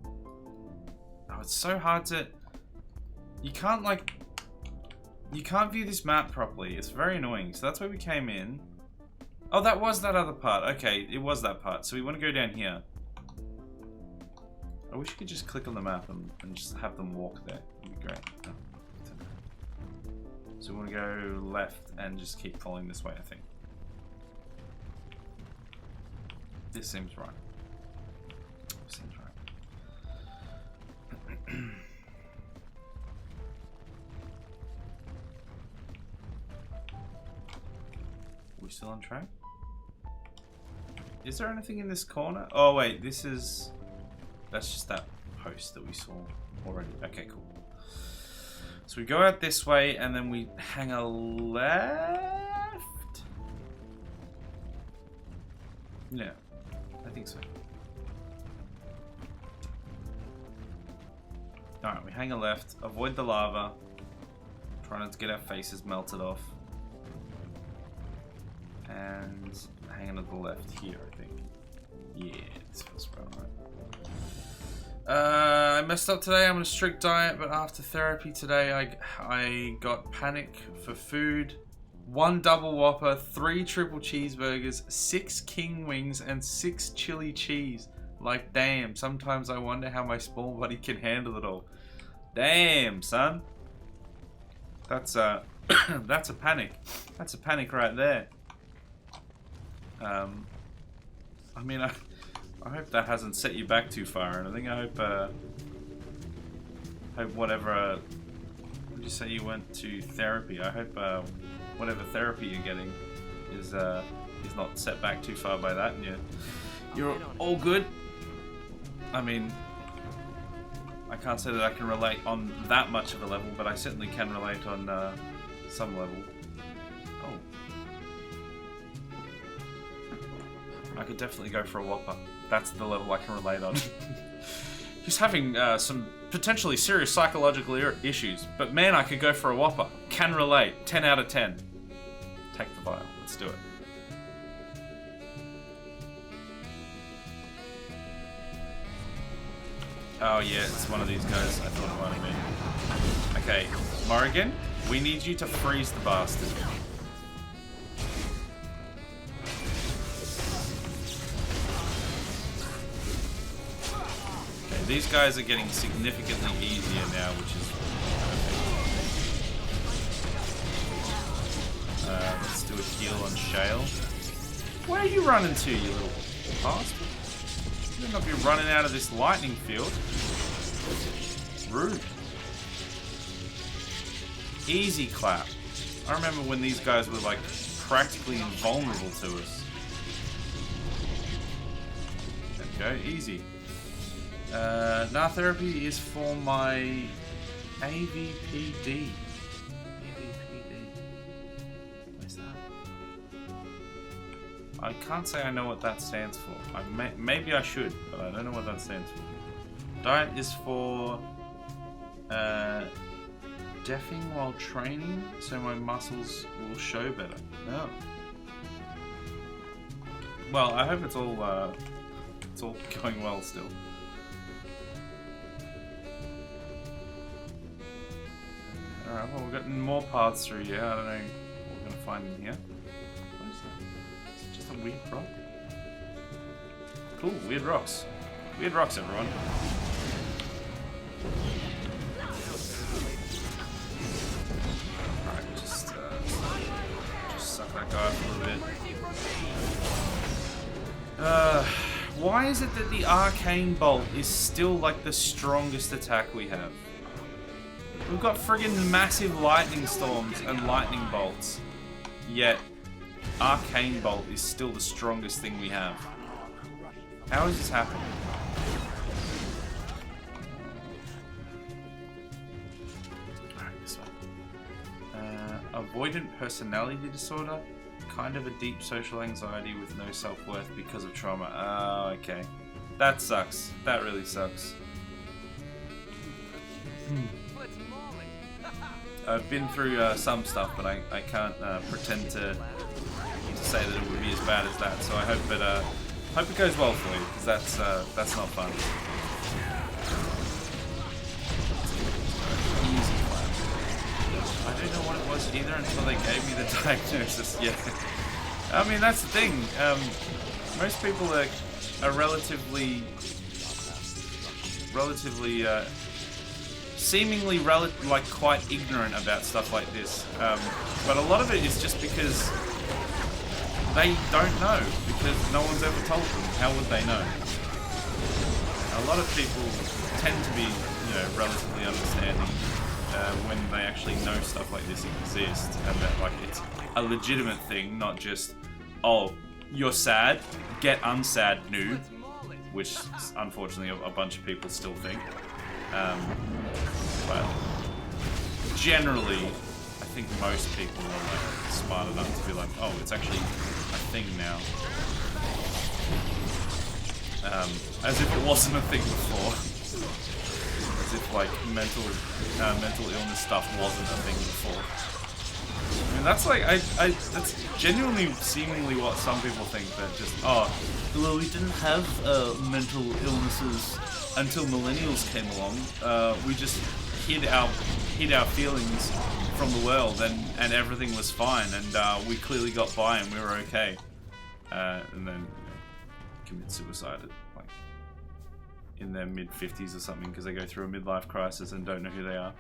Oh, it's so hard to... You can't, like... You can't view this map properly. It's very annoying. So that's where we came in. Oh, that was that other part. Okay, it was that part. So we want to go down here. I wish you could just click on the map and just have them walk there. That'd be great. Oh, so we want to go left and just keep following this way, I think. This seems right. Seems right. We still on track? Is there anything in this corner? Oh wait, this is... That's just that post that we saw already. Okay, cool. So we go out this way and then we hang a left? Yeah, I think so. Alright, we hang a left, avoid the lava. Try not to get our faces melted off. And hang on to the left here, I think. Yeah, this feels about right. I messed up today. I'm on a strict diet, but after therapy today, I got panic for food. 1 double whopper, 3 triple cheeseburgers, 6 king wings, and 6 chili cheese. Like, damn, sometimes I wonder how my small body can handle it all. Damn, son. That's that's a panic. That's a panic right there. I mean, I hope that hasn't set you back too far or anything. I hope whatever, would you say you went to therapy? I hope whatever therapy you're getting is not set back too far by that, and you're all good. I mean, I can't say that I can relate on that much of a level, but I certainly can relate on some level. Oh. I could definitely go for a whopper. That's the level I can relate on. Just having some potentially serious psychological issues, but man, I could go for a whopper. Can relate. 10 out of 10. Take the vial. Let's do it. Oh yeah, it's one of these guys. I thought it might have been. Okay, Morrigan, we need you to freeze the bastard. Okay, these guys are getting significantly easier now, which is perfect. Let's do a heal on Shale. Where are you running to, you little bastard? You better not be running out of this lightning field. Rude. Easy clap. I remember when these guys were like practically invulnerable to us. There we go, easy. Now therapy is for my AVPD. Where's that? I can't say I know what that stands for. Maybe I should, but I don't know what that stands for. Diet is for deafing while training, so my muscles will show better. No. Well, I hope it's all going well still. Alright, well, we've got more paths through here. I don't know what we're going to find in here. What is that? Is it just a weird rock? Cool, weird rocks. Weird rocks, everyone. Alright, just suck that guy for a bit. Why is it that the Arcane Bolt is still like the strongest attack we have? We've got friggin' massive lightning storms and lightning bolts, yet Arcane Bolt is still the strongest thing we have. How is this happening? Alright, this one. Avoidant personality disorder. Kind of a deep social anxiety with no self-worth because of trauma. Oh, okay. That sucks. That really sucks. I've been through some stuff, but I can't pretend to say that it would be as bad as that. So I hope it goes well for you, because that's not fun. I don't know what it was either until they gave me the diagnosis. Yeah, I mean that's the thing. Most people are relatively, seemingly like quite ignorant about stuff like this. But a lot of it is just because they don't know, because no one's ever told them. How would they know? A lot of people tend to be, relatively understanding when they actually know stuff like this exists, and that like it's a legitimate thing, not just, oh, you're sad, get unsad, noob, which unfortunately a bunch of people still think. But generally, I think most people are like smart enough to be like, oh, it's actually a thing now. As if it wasn't a thing before. As if like mental illness stuff wasn't a thing before. I mean, that's like that's genuinely seemingly what some people think, that just, oh, well, we didn't have mental illnesses until millennials came along. We just hid our feelings from the world, and everything was fine, and we clearly got by and we were okay. And then commit suicide at like in their mid-50s or something because they go through a midlife crisis and don't know who they are.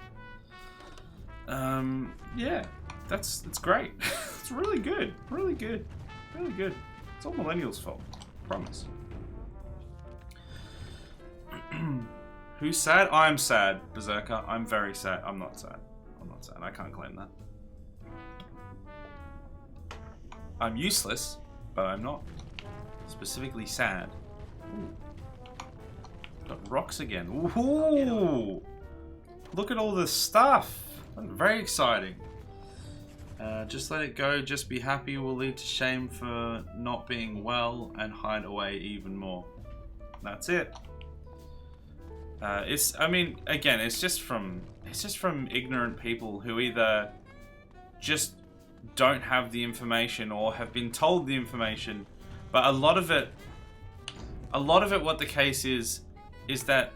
Yeah, that's great. It's really good, really good, really good. It's all millennials' fault, promise. Who's sad? I'm sad, Berserker. I'm very sad. I'm not sad. I'm not sad. I can't claim that. I'm useless, but I'm not specifically sad. Ooh. Got rocks again. Ooh! Look at all this stuff. Very exciting. Just let it go. Just be happy will lead to shame for not being well and hide away even more. That's it. I mean, again, it's just from ignorant people who either just don't have the information or have been told the information. But a lot of it, what the case is that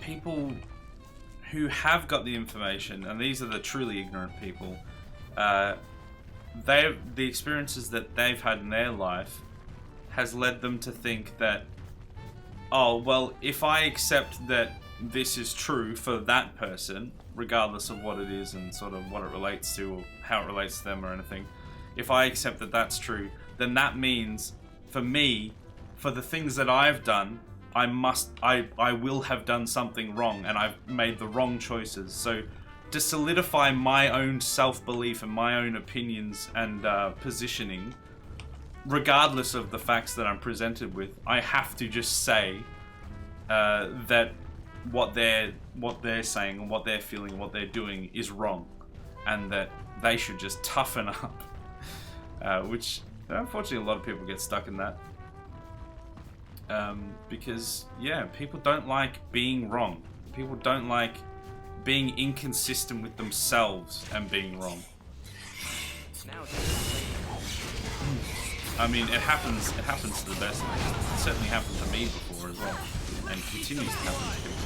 people who have got the information, and these are the truly ignorant people, the experiences that they've had in their life has led them to think that, oh, well, if I accept that this is true for that person, regardless of what it is and sort of what it relates to or how it relates to them or anything, if I accept that that's true, then that means for me, for the things that I've done, I will have done something wrong and I've made the wrong choices. So to solidify my own self-belief and my own opinions and positioning, regardless of the facts that I'm presented with, I have to just say that what they're saying and what they're feeling and what they're doing is wrong, and that they should just toughen up. Which unfortunately a lot of people get stuck in that. Because yeah, people don't like being wrong. People don't like being inconsistent with themselves and being wrong. I mean, it happens to the best of us. It certainly happened to me before as well, and continues to happen to people.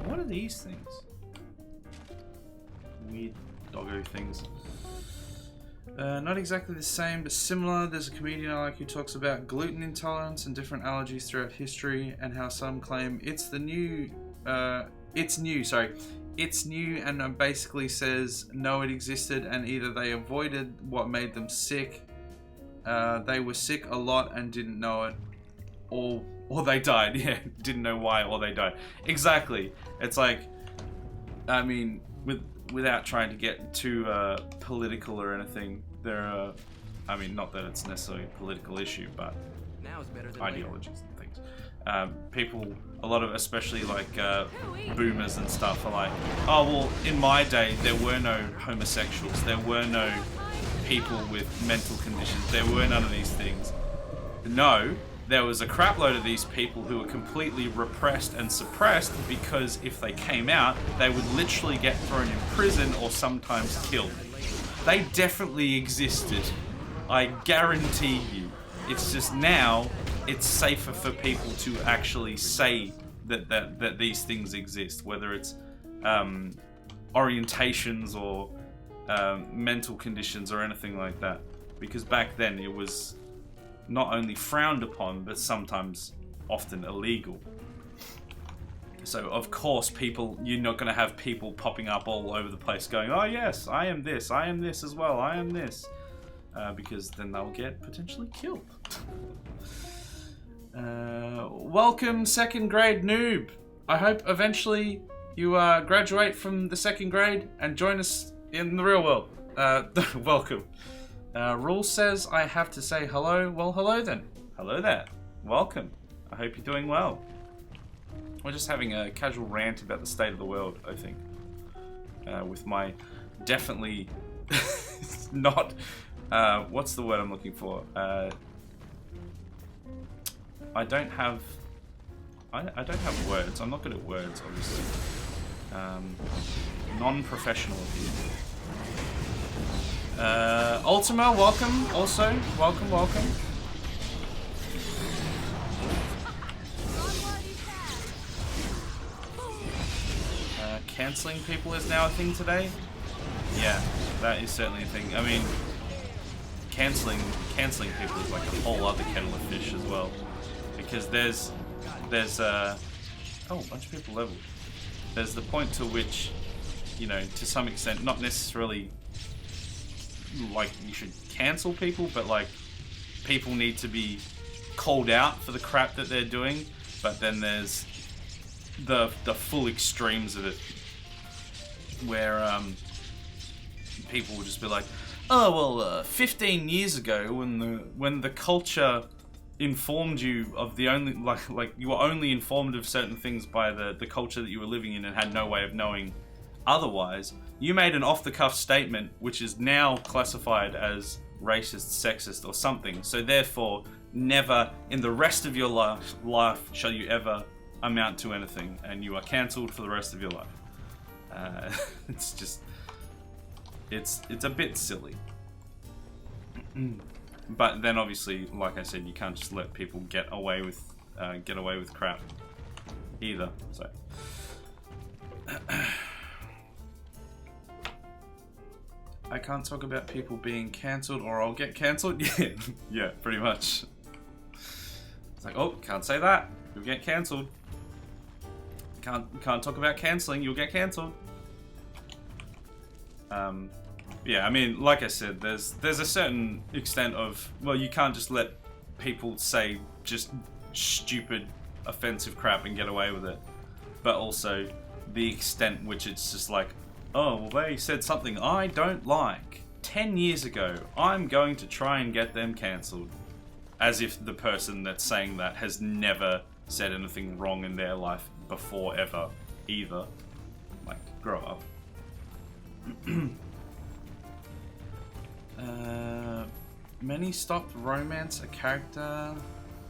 What are these things? Weird doggo things. Not exactly the same, but similar. There's a comedian I like who talks about gluten intolerance and different allergies throughout history, and how some claim it's new, and basically says no, it existed, and either they avoided what made them sick, they were sick a lot and didn't know it, or they died. Yeah, didn't know why, or they died. Exactly. It's like, I mean, without trying to get too political or anything, there are, I mean, not that it's necessarily a political issue, but ideologies and things. People, a lot of, especially like boomers and stuff, are like, oh well, in my day there were no homosexuals, there were no people with mental conditions, there were none of these things. No, there was a crap load of these people who were completely repressed and suppressed, because if they came out, they would literally get thrown in prison or sometimes killed. They definitely existed. I guarantee you. It's just now, it's safer for people to actually say that these things exist, whether it's orientations or mental conditions or anything like that. Because back then it was not only frowned upon, but sometimes often illegal. So of course you're not going to have people popping up all over the place going, oh yes, I am this as well, I am this. Because then they'll get potentially killed. Welcome, second grade noob. I hope eventually you graduate from the second grade and join us in the real world. Welcome. Rule says I have to say hello. Well, hello then. Hello there. Welcome. I hope you're doing well. We're just having a casual rant about the state of the world, I think. With my definitely not... what's the word I'm looking for? I don't have words. I'm not good at words, obviously. Non-professional here. Ultima, welcome. Also, welcome. Canceling people is now a thing today. Yeah, that is certainly a thing. I mean, canceling people is like a whole other kettle of fish as well, because there's oh, a bunch of people leveled. There's the point to which, you know, to some extent, not necessarily like you should cancel people, but like people need to be called out for the crap that they're doing. But then there's the full extremes of it, where people will just be like, oh well, 15 years ago when the culture informed you of the only like you were only informed of certain things by the culture that you were living in and had no way of knowing otherwise, you made an off-the-cuff statement which is now classified as racist, sexist, or something. So therefore, never in the rest of your life shall you ever amount to anything, and you are cancelled for the rest of your life. It's just, it's a bit silly. But then obviously, like I said, you can't just let people get away with crap either. So. I can't talk about people being cancelled or I'll get cancelled. Yeah, pretty much. It's like, oh, can't say that. You'll get cancelled. Can't talk about cancelling. You'll get cancelled. Yeah, I mean, like I said, there's a certain extent of, well, you can't just let people say just stupid, offensive crap and get away with it. But also the extent which it's just like, oh, well, they said something I don't like 10 years ago. I'm going to try and get them cancelled. As if the person that's saying that has never said anything wrong in their life before, ever, either. Like, grow up. Many stopped romance a character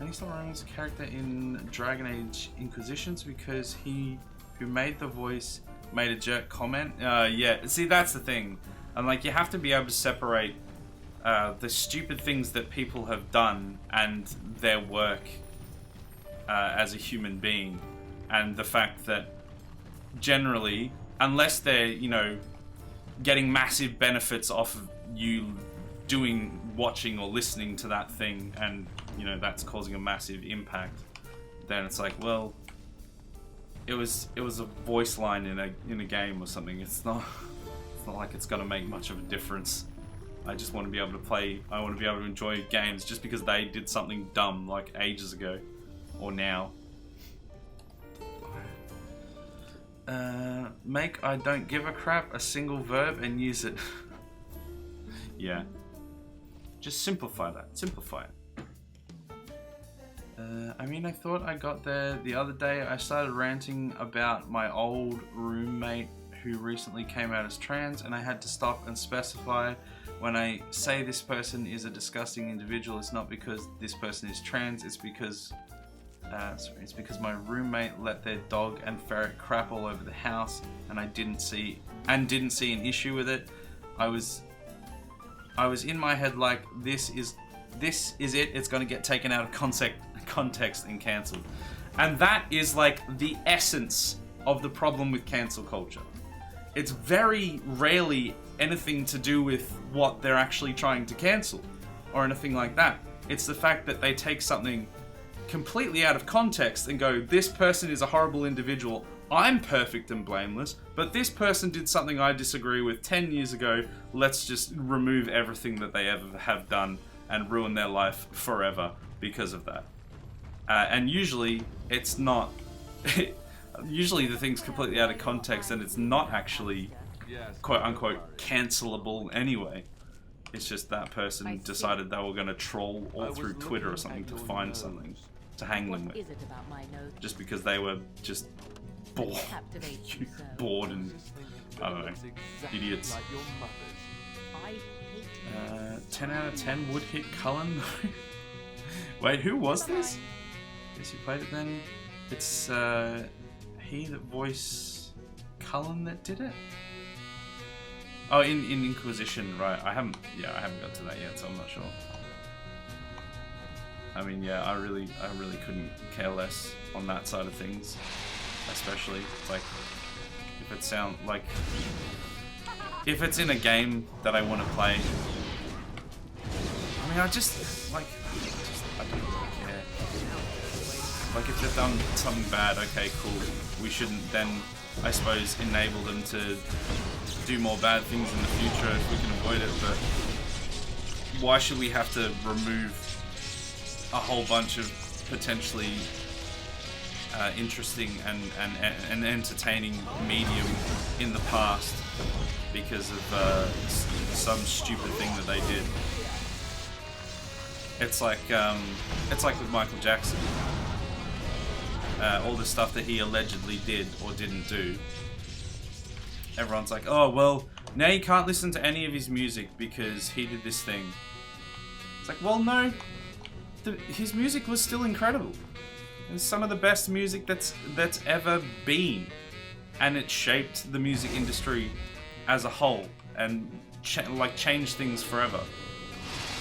in Dragon Age Inquisitions because he who made the voice made a jerk comment. Yeah, see, that's the thing. And like, you have to be able to separate the stupid things that people have done and their work as a human being, and the fact that generally, unless they're, you know, getting massive benefits off of you watching or listening to that thing, and you know that's causing a massive impact, then it's like, well, it was a voice line in a game or something. It's not like it's gonna make much of a difference. I just want to be able to play. I want to be able to enjoy games just because they did something dumb like ages ago or now. Make I don't give a crap a single verb and use it. Yeah. Just simplify that. Simplify it. I mean, I thought I got there the other day. I started ranting about my old roommate who recently came out as trans, and I had to stop and specify when I say this person is a disgusting individual, it's not because this person is trans, it's because my roommate let their dog and ferret crap all over the house, and I didn't see an issue with it. I was in my head like, this is it. It's going to get taken out of context and cancelled, and that is like the essence of the problem with cancel culture. It's very rarely anything to do with what they're actually trying to cancel or anything like that. It's the fact that they take something completely out of context and go, this person is a horrible individual, I'm perfect and blameless, but this person did something I disagree with 10 years ago, let's just remove everything that they ever have done and ruin their life forever because of that. And usually it's not usually the thing's completely out of context and it's not actually quote unquote cancelable anyway. It's just that person decided they were going to troll all through Twitter or something to find something to hang them with, just because they were just bored and I don't know, idiots. 10 out of 10 would hit Cullen though. Wait, who was this? Guess you played it then. It's he that voiced Cullen that did it? Oh, in Inquisition, right. I haven't got to that yet, so I'm not sure. I mean, yeah, I really couldn't care less on that side of things. Especially, like, if it's in a game that I want to play. I mean, I don't really care. Like, if they've done something bad, okay, cool. We shouldn't then, I suppose, enable them to do more bad things in the future if we can avoid it, but why should we have to remove a whole bunch of potentially interesting and entertaining medium in the past because of some stupid thing that they did? It's like with Michael Jackson. All the stuff that he allegedly did or didn't do. Everyone's like, oh, well, now you can't listen to any of his music because he did this thing. It's like, well, no. His music was still incredible. It's some of the best music that's ever been. And it shaped the music industry as a whole and changed things forever.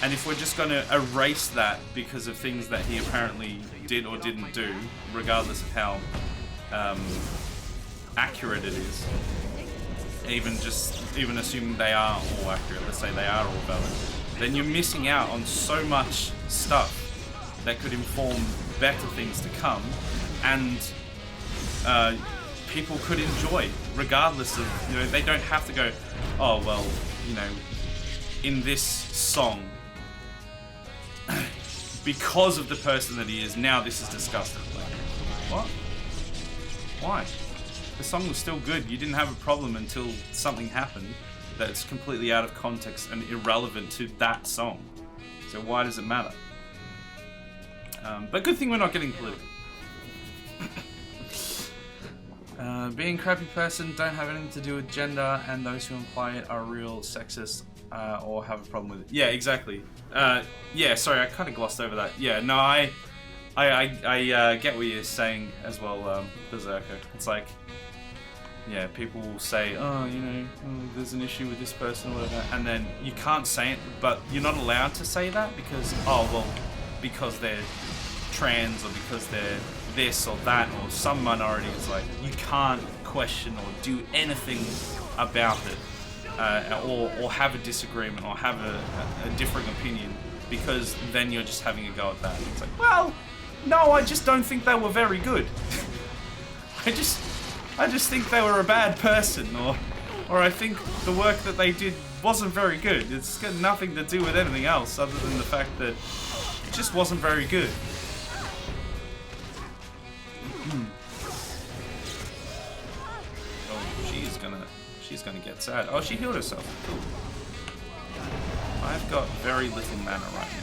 And if we're just going to erase that because of things that he apparently did or didn't do, regardless of how accurate it is, even assuming they are all accurate, let's say they are all valid, then you're missing out on so much stuff that could inform better things to come, and people could enjoy, regardless of, you know, they don't have to go, oh, well, you know, in this song, because of the person that he is, now this is disgusting. Like, what? Why? The song was still good. You didn't have a problem until something happened that's completely out of context and irrelevant to that song. So why does it matter? But good thing we're not getting political. Being a crappy person don't have anything to do with gender, and those who imply it are real sexist or have a problem with it. Yeah, exactly. Yeah, sorry, I kind of glossed over that. Yeah, no, I get what you're saying as well, Berserker. It's like, yeah, people will say, oh, you know, there's an issue with this person or whatever, and then you can't say it, but you're not allowed to say that because, oh, well, because they're trans or because they're this or that or some minority. It's like, you can't question or do anything about it or have a disagreement or have a differing opinion, because then you're just having a go at that. It's like, well, no, I just don't think they were very good. I just think they were a bad person, or I think the work that they did wasn't very good. It's got nothing to do with anything else other than the fact that it just wasn't very good. Oh, she's gonna get sad. Oh, she healed herself. Cool. I've got very little mana right now.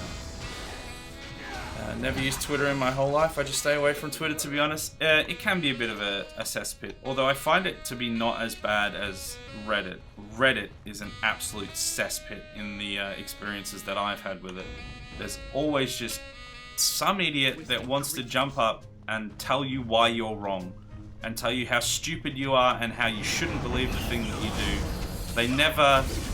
Never used Twitter in my whole life. I just stay away from Twitter, to be honest. It can be a bit of a cesspit, although I find it to be not as bad as Reddit. Reddit is an absolute cesspit in the experiences that I've had with it. There's always just some idiot that wants to jump up and tell you why you're wrong, and tell you how stupid you are and how you shouldn't believe the thing that you do.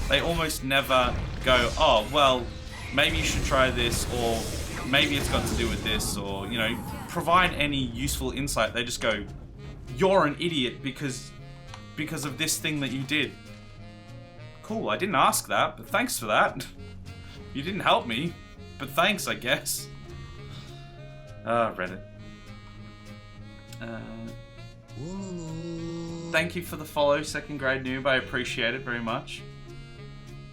They almost never go, oh, well, maybe you should try this, or maybe it's got to do with this, or, you know, provide any useful insight. They just go, you're an idiot because of this thing that you did. Cool, I didn't ask that, but thanks for that. You didn't help me, but thanks, I guess. Reddit. Thank you for the follow, second grade noob. I appreciate it very much.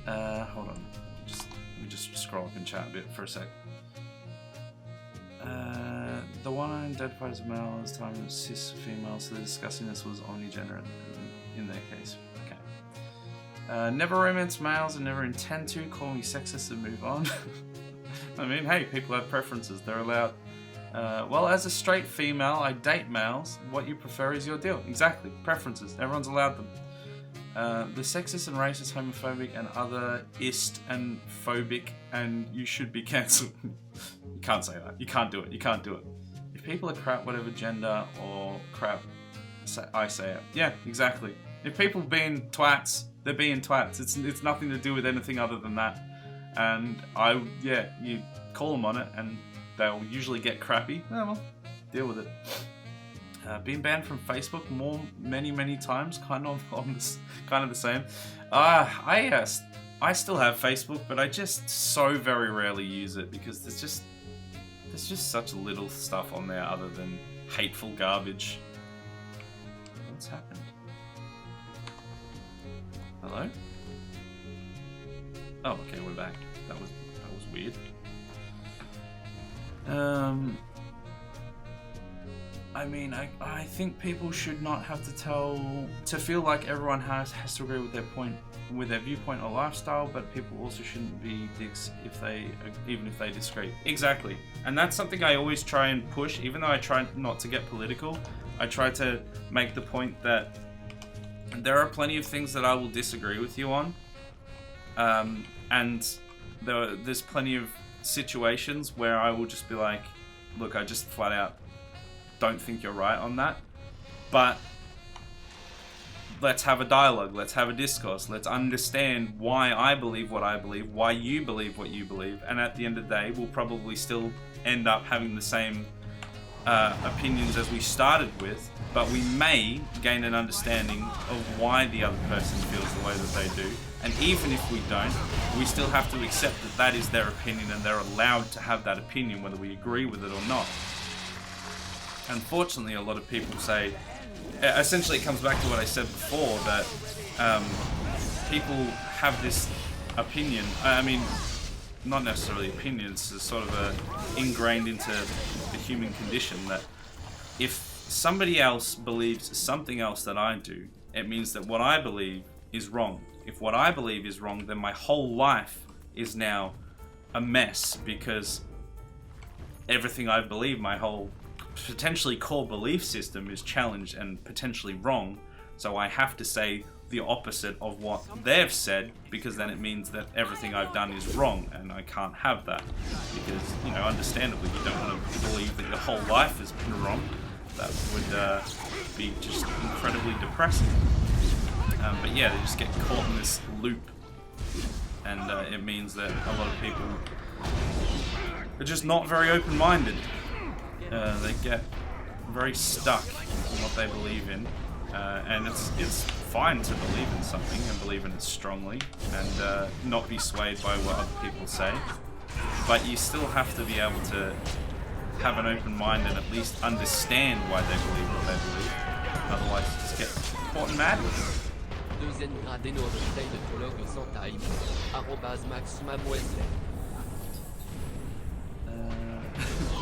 Hold on. Let me just scroll up in chat a bit for a sec. The one identified as male this time was cis female, so discussing this was omnigender in their case. Okay. Never romance males and never intend to. Call me sexist and move on. I mean, hey, people have preferences. They're allowed. Well, as a straight female, I date males. What you prefer is your deal. Exactly. Preferences. Everyone's allowed them. The sexist and racist, homophobic, and other ist and phobic, and you should be cancelled. You can't say that. You can't do it. You can't do it. If people are crap, whatever gender or crap, I say it. Yeah, exactly. If people being twats, they're being twats. It's nothing to do with anything other than that. And you call them on it, and they'll usually get crappy. Oh, well, deal with it. Been banned from Facebook many times, kind of the same. I still have Facebook, but I just so very rarely use it because there's just such little stuff on there other than hateful garbage. What's happened? Hello? Oh, okay, we're back. That was weird. I mean, I think people should not have to feel like everyone has to agree with their viewpoint or lifestyle, but people also shouldn't be dicks even if they disagree. Exactly. And that's something I always try and push, even though I try not to get political. I try to make the point that there are plenty of things that I will disagree with you on, and there's plenty of situations where I will just be like, look, I just flat out don't think you're right on that, but let's have a dialogue, let's have a discourse, let's understand why I believe what I believe, why you believe what you believe, and at the end of the day we'll probably still end up having the same opinions as we started with, but we may gain an understanding of why the other person feels the way that they do. And even if we don't, we still have to accept that that is their opinion and they're allowed to have that opinion whether we agree with it or not. Unfortunately, a lot of people say, essentially it comes back to what I said before, that people have this opinion, I mean, not necessarily opinions, it's sort of ingrained into the human condition that if somebody else believes something else that I do, it means that what I believe is wrong. If what I believe is wrong, then my whole life is now a mess because everything I believe, my whole potentially core belief system is challenged and potentially wrong. So I have to say the opposite of what they've said because then it means that everything I've done is wrong and I can't have that because, you know, understandably you don't want to believe that your whole life has been wrong. That would be just incredibly depressing. But yeah, they just get caught in this loop and it means that a lot of people are just not very open-minded. They get very stuck in what they believe in, and it's fine to believe in something and believe in it strongly and not be swayed by what other people say. But you still have to be able to have an open mind and at least understand why they believe what they believe. Otherwise, you just get caught in madness.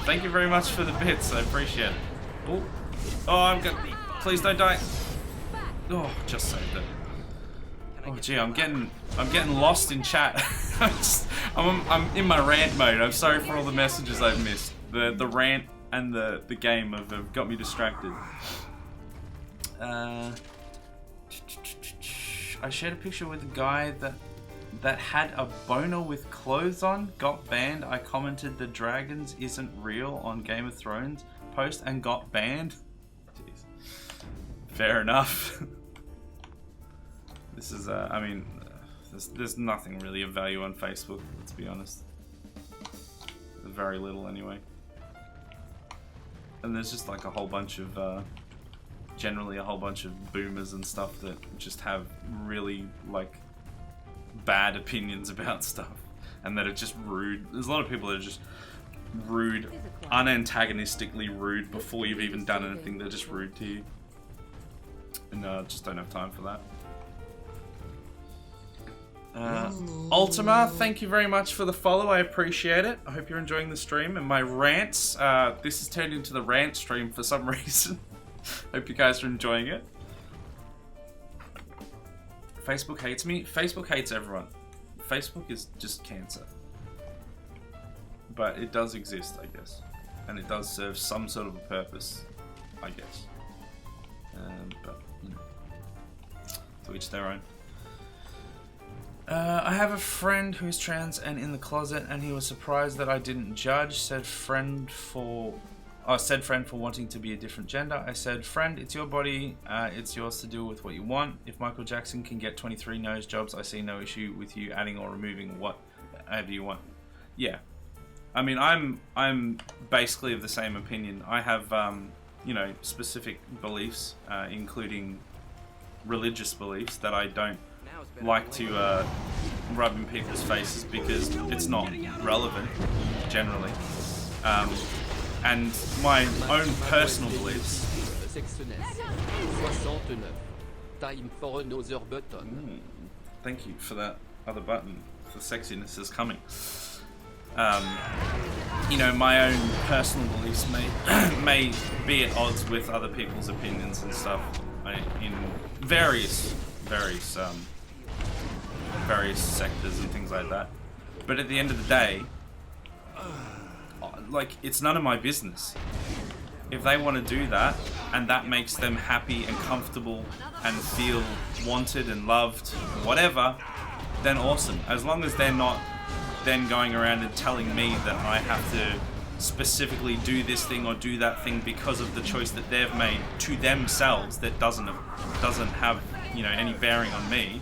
Thank you very much for the bits. I appreciate it. Oh, I'm good. Please don't die. Oh, just saved it. Oh gee, I'm getting lost in chat. I'm in my rant mode. I'm sorry for all the messages I've missed. The rant and the game have got me distracted. I shared a picture with a guy that had a boner with clothes on, got banned. I commented the dragons isn't real on Game of Thrones post and got banned. Jeez. Fair enough. This is, I mean, there's nothing really of value on Facebook, let's be honest. Very little anyway. And there's just like a whole bunch of, generally a whole bunch of boomers and stuff that just have really, like, bad opinions about stuff. And that are just rude. There's a lot of people that are just rude, unantagonistically rude before you've even done anything. They're just rude to you. And just don't have time for that. Ultima, thank you very much for the follow. I appreciate it. I hope you're enjoying the stream and my rants. This has turned into the rant stream for some reason. Hope you guys are enjoying it. Facebook hates me. Facebook hates everyone. Facebook is just cancer. But it does exist, I guess. And it does serve some sort of a purpose, I guess. But, you know, to each their own. I have a friend who's trans and in the closet, and he was surprised that I didn't judge. Said friend for wanting to be a different gender. I said, friend, it's your body. It's yours to do with what you want. If Michael Jackson can get 23 nose jobs, I see no issue with you adding or removing whatever you want. Yeah, I mean, I'm basically of the same opinion. I have, you know, specific beliefs, including religious beliefs that I don't like to rub in people's faces because it's not relevant generally, and my own personal beliefs. Thank you for that other button. The sexiness is coming. You know, my own personal beliefs may be at odds with other people's opinions and stuff in various sectors and things like that. But at the end of the day, like, it's none of my business. If they want to do that and that makes them happy and comfortable and feel wanted and loved, whatever, then awesome. As long as they're not then going around and telling me that I have to specifically do this thing or do that thing because of the choice that they've made to themselves that doesn't have, you know, any bearing on me,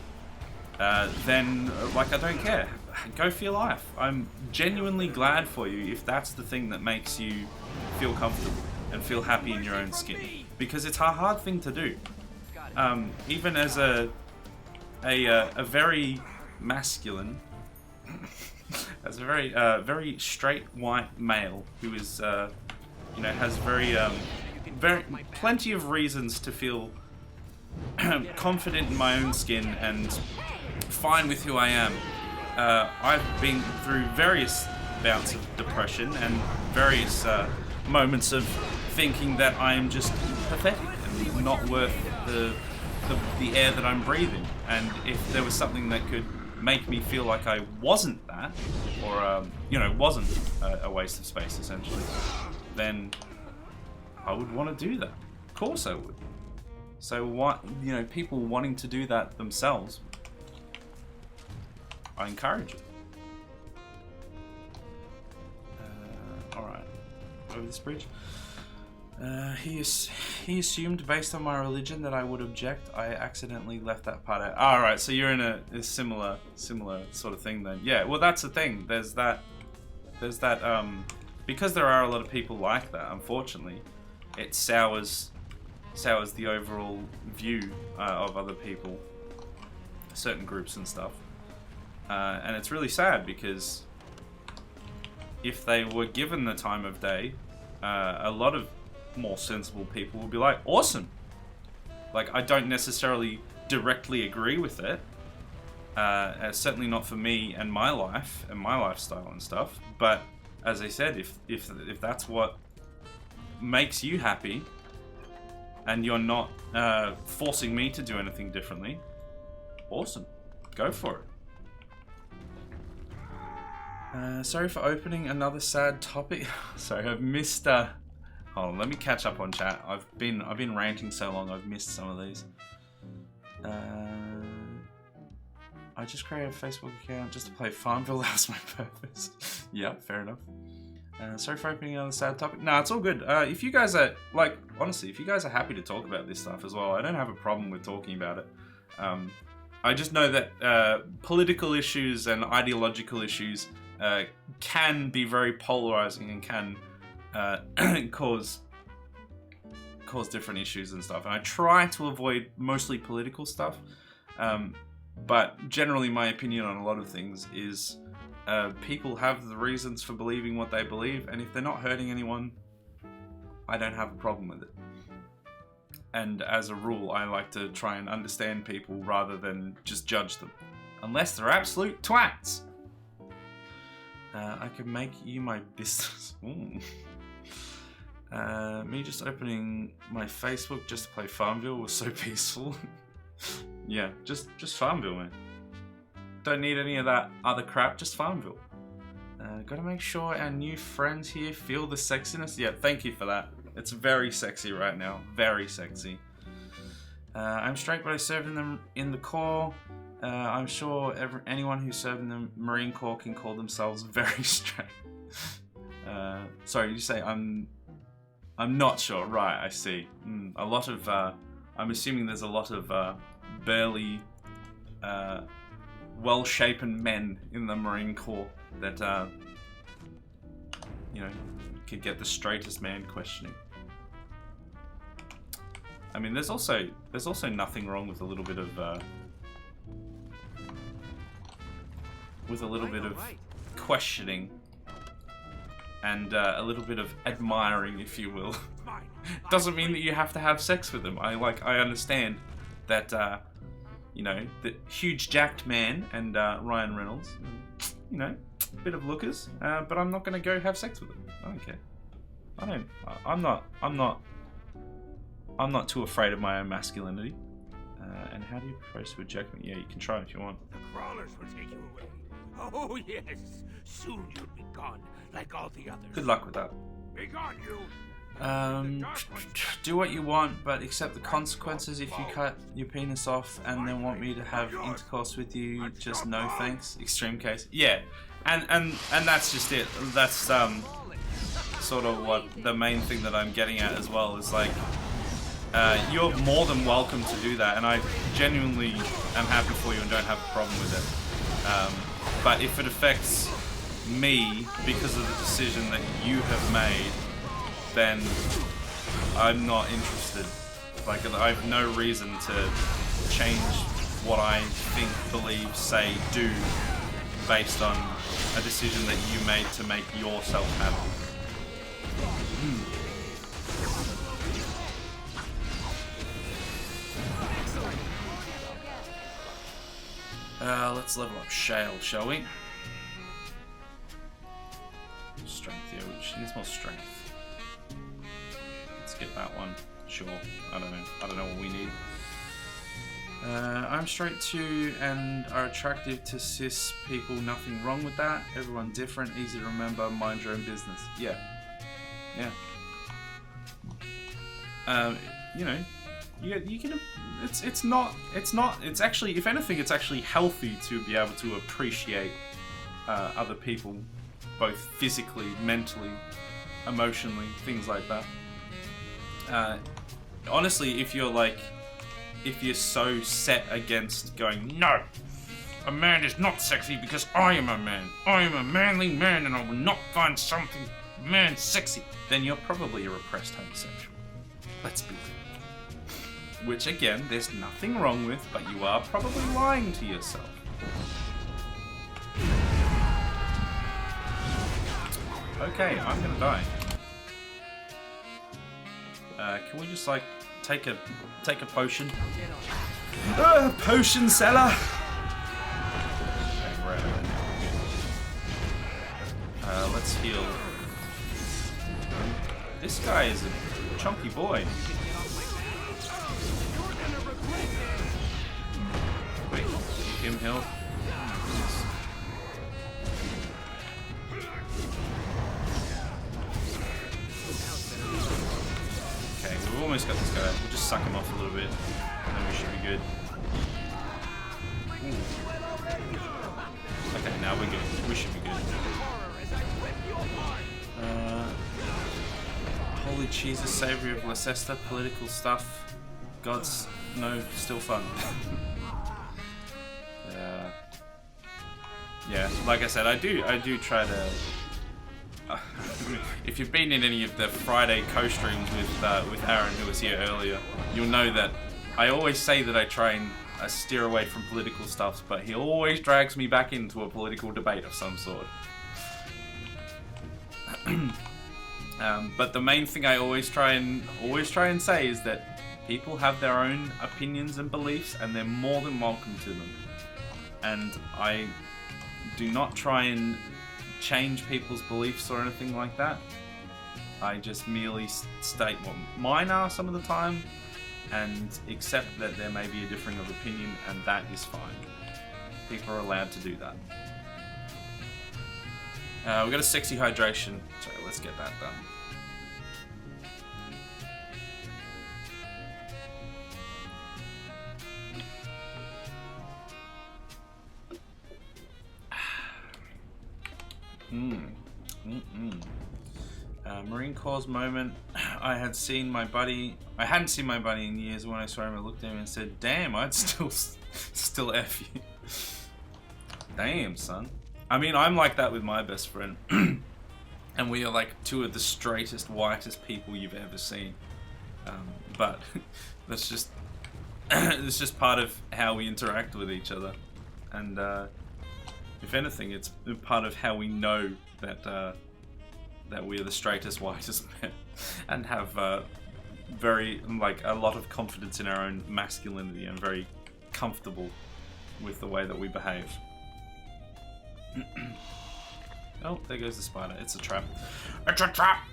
then, like, I don't care. Go for your life. I'm genuinely glad for you if that's the thing that makes you feel comfortable and feel happy in your own skin. Because it's a hard thing to do. Even as a very masculine, as a very straight white male who is, you know, has very plenty of reasons to feel confident in my own skin and fine with who I am. I've been through various bouts of depression and various moments of thinking that I am just pathetic and not worth the air that I'm breathing. And if there was something that could make me feel like I wasn't that, or you know, wasn't a waste of space essentially, then I would want to do that. Of course I would. So what, you know, people wanting to do that themselves, I encourage it. Alright, over this bridge. He assumed based on my religion that I would object. I accidentally left that part out. Alright, so you're in a similar sort of thing then. Yeah, well that's the thing. There's that because there are a lot of people like that, unfortunately, it sours sours the overall view of other people, certain groups and stuff. And it's really sad because if they were given the time of day, a lot of more sensible people would be like, awesome. Like, I don't necessarily directly agree with it. Certainly not for me and my life and my lifestyle and stuff. But as I said, if that's what makes you happy, and you're not forcing me to do anything differently, awesome, go for it. Sorry for opening another sad topic. Sorry, I've missed. Hold on, let me catch up on chat. I've been ranting so long, I've missed some of these. I just created a Facebook account just to play Farmville. That was my purpose. Yeah, fair enough. Sorry for opening another sad topic. No, it's all good. If you guys are, like, honestly, if you guys are happy to talk about this stuff as well, I don't have a problem with talking about it. I just know that political issues and ideological issues can be very polarizing and can cause different issues and stuff. And I try to avoid mostly political stuff. But generally my opinion on a lot of things is people have the reasons for believing what they believe, and if they're not hurting anyone, I don't have a problem with it. And as a rule, I like to try and understand people rather than just judge them. Unless they're absolute twats. I can make you my business. Me just opening my Facebook just to play Farmville was so peaceful. Yeah, just Farmville, man. Don't need any of that other crap, just Farmville. Gotta make sure our new friends here feel the sexiness. Yeah, thank you for that. It's very sexy right now. Very sexy. I'm straight, but I served in the Corps. I'm sure anyone who served in the Marine Corps can call themselves very straight. Sorry, you say I'm not sure. Right, I see. A lot of I'm assuming there's a lot of burly, well-shapen men in the Marine Corps that you know, could get the straightest man questioning. I mean, there's also nothing wrong with a little bit of questioning and a little bit of admiring, if you will. Doesn't mean that you have to have sex with them. I understand that you know, the huge jacked man and Ryan Reynolds, you know, a bit of lookers, but I'm not going to go have sex with them. I don't care. I'm not too afraid of my own masculinity. And how do you propose to eject me? Yeah, you can try if you want. The crawlers will take you away. Oh yes, soon you'll be gone like all the others. Good luck with that. Be gone, you. Do what you want, but accept the consequences if you cut your penis off and then want me to have intercourse with you. Just no thanks. Extreme case. Yeah, and that's just it. That's sort of what the main thing that I'm getting at as well is like, you're more than welcome to do that, and I genuinely am happy for you and don't have a problem with it. But if it affects me because of the decision that you have made, then I'm not interested. Like, I have no reason to change what I think, believe, say, do based on a decision that you made to make yourself happy. Let's level up Shale, shall we? Strength, yeah, she needs more strength. Let's get that one. Sure. I don't know what we need. I'm straight too and are attractive to cis people. Nothing wrong with that. Everyone different, easy to remember, mind your own business. Yeah. Yeah. You know, you can. It's actually, if anything, it's actually healthy to be able to appreciate other people, both physically, mentally, emotionally, things like that. Honestly, if you're so set against going, no, a man is not sexy because I am a man. I am a manly man and I will not find something man sexy, then you're probably a repressed homosexual. Let's be real. which again, there's nothing wrong with, but you are probably lying to yourself. Okay, I'm gonna die. Can we just like take a potion? Potion seller. Okay, right. Let's heal. This guy is a chunky boy. Wait, give him health. Okay, we've almost got this guy. We'll just suck him off a little bit, and then we should be good. Ooh. Okay, now we're good. We should be good. Holy Jesus, Savory of Leicester, political stuff. Gods, no, still fun. Yeah, like I said, I do try to. If you've been in any of the Friday co-streams with Aaron, who was here earlier, you'll know that I always say that I try and steer away from political stuff, but he always drags me back into a political debate of some sort. But the main thing I always try and say is that people have their own opinions and beliefs, and they're more than welcome to them. And I do not try and change people's beliefs or anything like that. I just merely state what mine are some of the time, and accept that there may be a differing of opinion, and that is fine. People are allowed to do that. We've got a sexy hydration, so let's get that done. Marine Corps moment. I hadn't seen my buddy in years. When I saw him, I looked at him and said, "Damn, I'd still F you." Damn, son. I mean, I'm like that with my best friend, and we are like two of the straightest, whitest people you've ever seen. But that's just it's just part of how we interact with each other, and if anything, it's part of how we know that that we are the straightest, whitest men, and have very a lot of confidence in our own masculinity and very comfortable with the way that we behave. Oh, there goes the spider. It's a trap. It's a trap!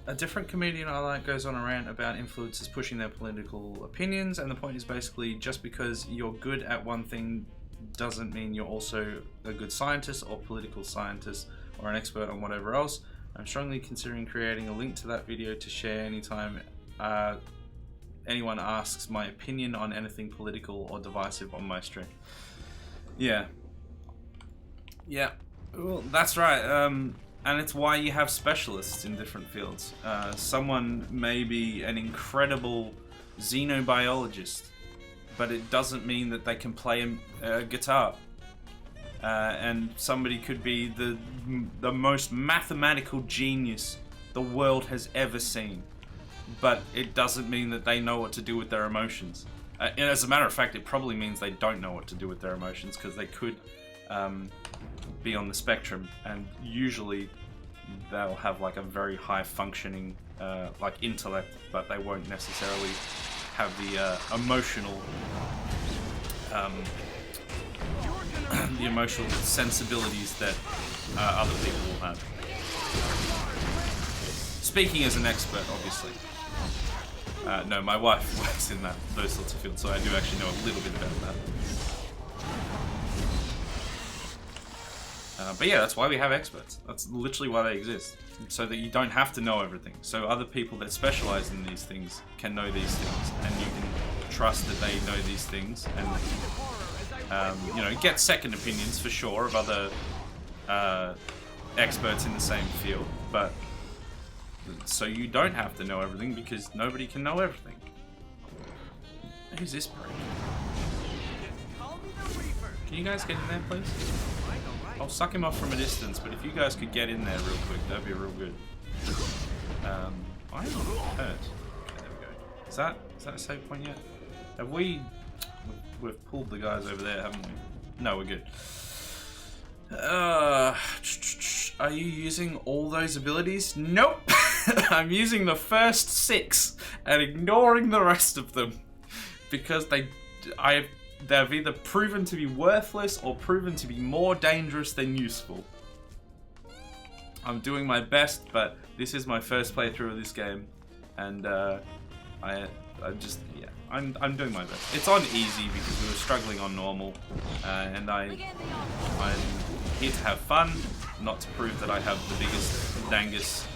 A different comedian I like goes on a rant about influencers pushing their political opinions, and the point is basically just because you're good at one thing doesn't mean you're also a good scientist or political scientist or an expert on whatever else. I'm strongly considering creating a link to that video to share anytime anyone asks my opinion on anything political or divisive on my stream. Yeah, well, that's right. And it's why you have specialists in different fields. Someone may be an incredible xenobiologist, but it doesn't mean that they can play a guitar. And somebody could be the most mathematical genius the world has ever seen, but it doesn't mean that they know what to do with their emotions. And as a matter of fact, it probably means they don't know what to do with their emotions, because they could be on the spectrum, and usually they'll have like a very high functioning like intellect, but they won't necessarily have the emotional the emotional sensibilities that other people will have. Speaking as an expert, obviously. No, my wife works in those sorts of fields, so I do actually know a little bit about that. But yeah, that's why we have experts. That's literally why they exist. So that you don't have to know everything. So other people that specialize in these things can know these things, and you can trust that they know these things, and you know, get second opinions for sure of other experts in the same field, but so you don't have to know everything, because nobody can know everything. Who's this prick? Can you guys get in there, please? I'll suck him off from a distance, but if you guys could get in there real quick, that'd be real good. I am hurt. Okay, there we go. Is that a save point yet? Have we... We've pulled the guys over there, haven't we? No, we're good. Are you using all those abilities? Nope! I'm using the first 6 and ignoring the rest of them. Because they've either proven to be worthless or proven to be more dangerous than useful. I'm doing my best, but this is my first playthrough of this game, and I'm doing my best. It's on easy because we were struggling on normal, and I'm here to have fun, not to prove that I have the biggest dangus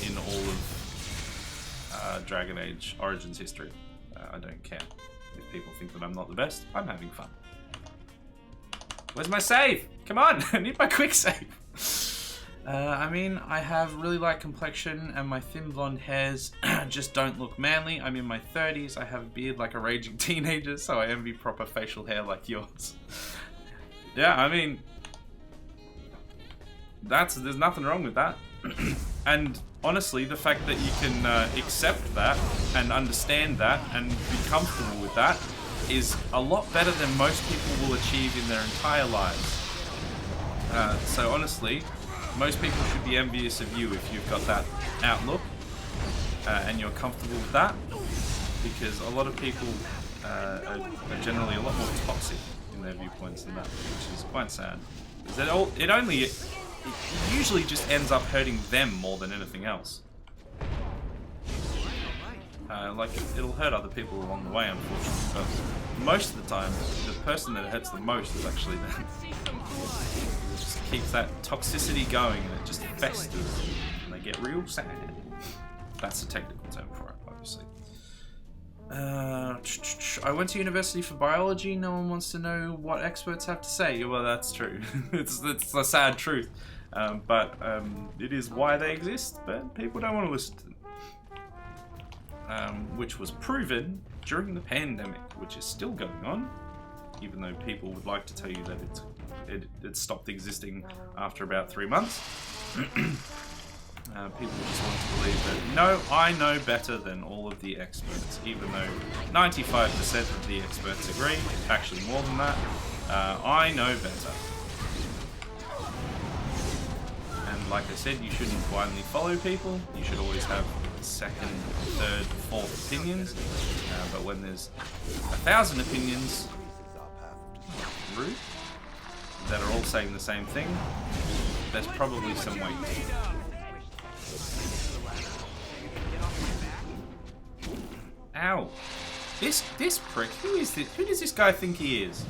in all of Dragon Age Origins history. I don't care if people think that I'm not the best. I'm having fun. Where's my save? Come on, I need my quick save. I mean, I have really light complexion and my thin blonde hairs just don't look manly. I'm in my 30s, I have a beard like a raging teenager, so I envy proper facial hair like yours. Yeah, I mean, there's nothing wrong with that. And honestly, the fact that you can accept that and understand that and be comfortable with that is a lot better than most people will achieve in their entire lives. So honestly, most people should be envious of you if you've got that outlook and you're comfortable with that, because a lot of people are generally a lot more toxic in their viewpoints than that, which is quite sad. It usually just ends up hurting them more than anything else. Like, it'll hurt other people along the way, unfortunately, but most of the time, the person that it hurts the most is actually them. It just keeps that toxicity going and it just festers and they get real sad. That's the technical term for it, obviously. I went to university for biology. No one wants to know what experts have to say. Well, that's true. it's a sad truth. But it is why they exist, but people don't want to listen to them. Which was proven during the pandemic, which is still going on, even though people would like to tell you that it stopped existing after about 3 months. People just want to believe that, no, I know better than all of the experts, even though 95% of the experts agree, actually more than that, I know better. And like I said, you shouldn't blindly follow people, you should always have second, third, fourth opinions, but when there's 1,000 opinions, rude, that are all saying the same thing, there's probably some weight. Ow! This prick, who is this? Who does this guy think he is?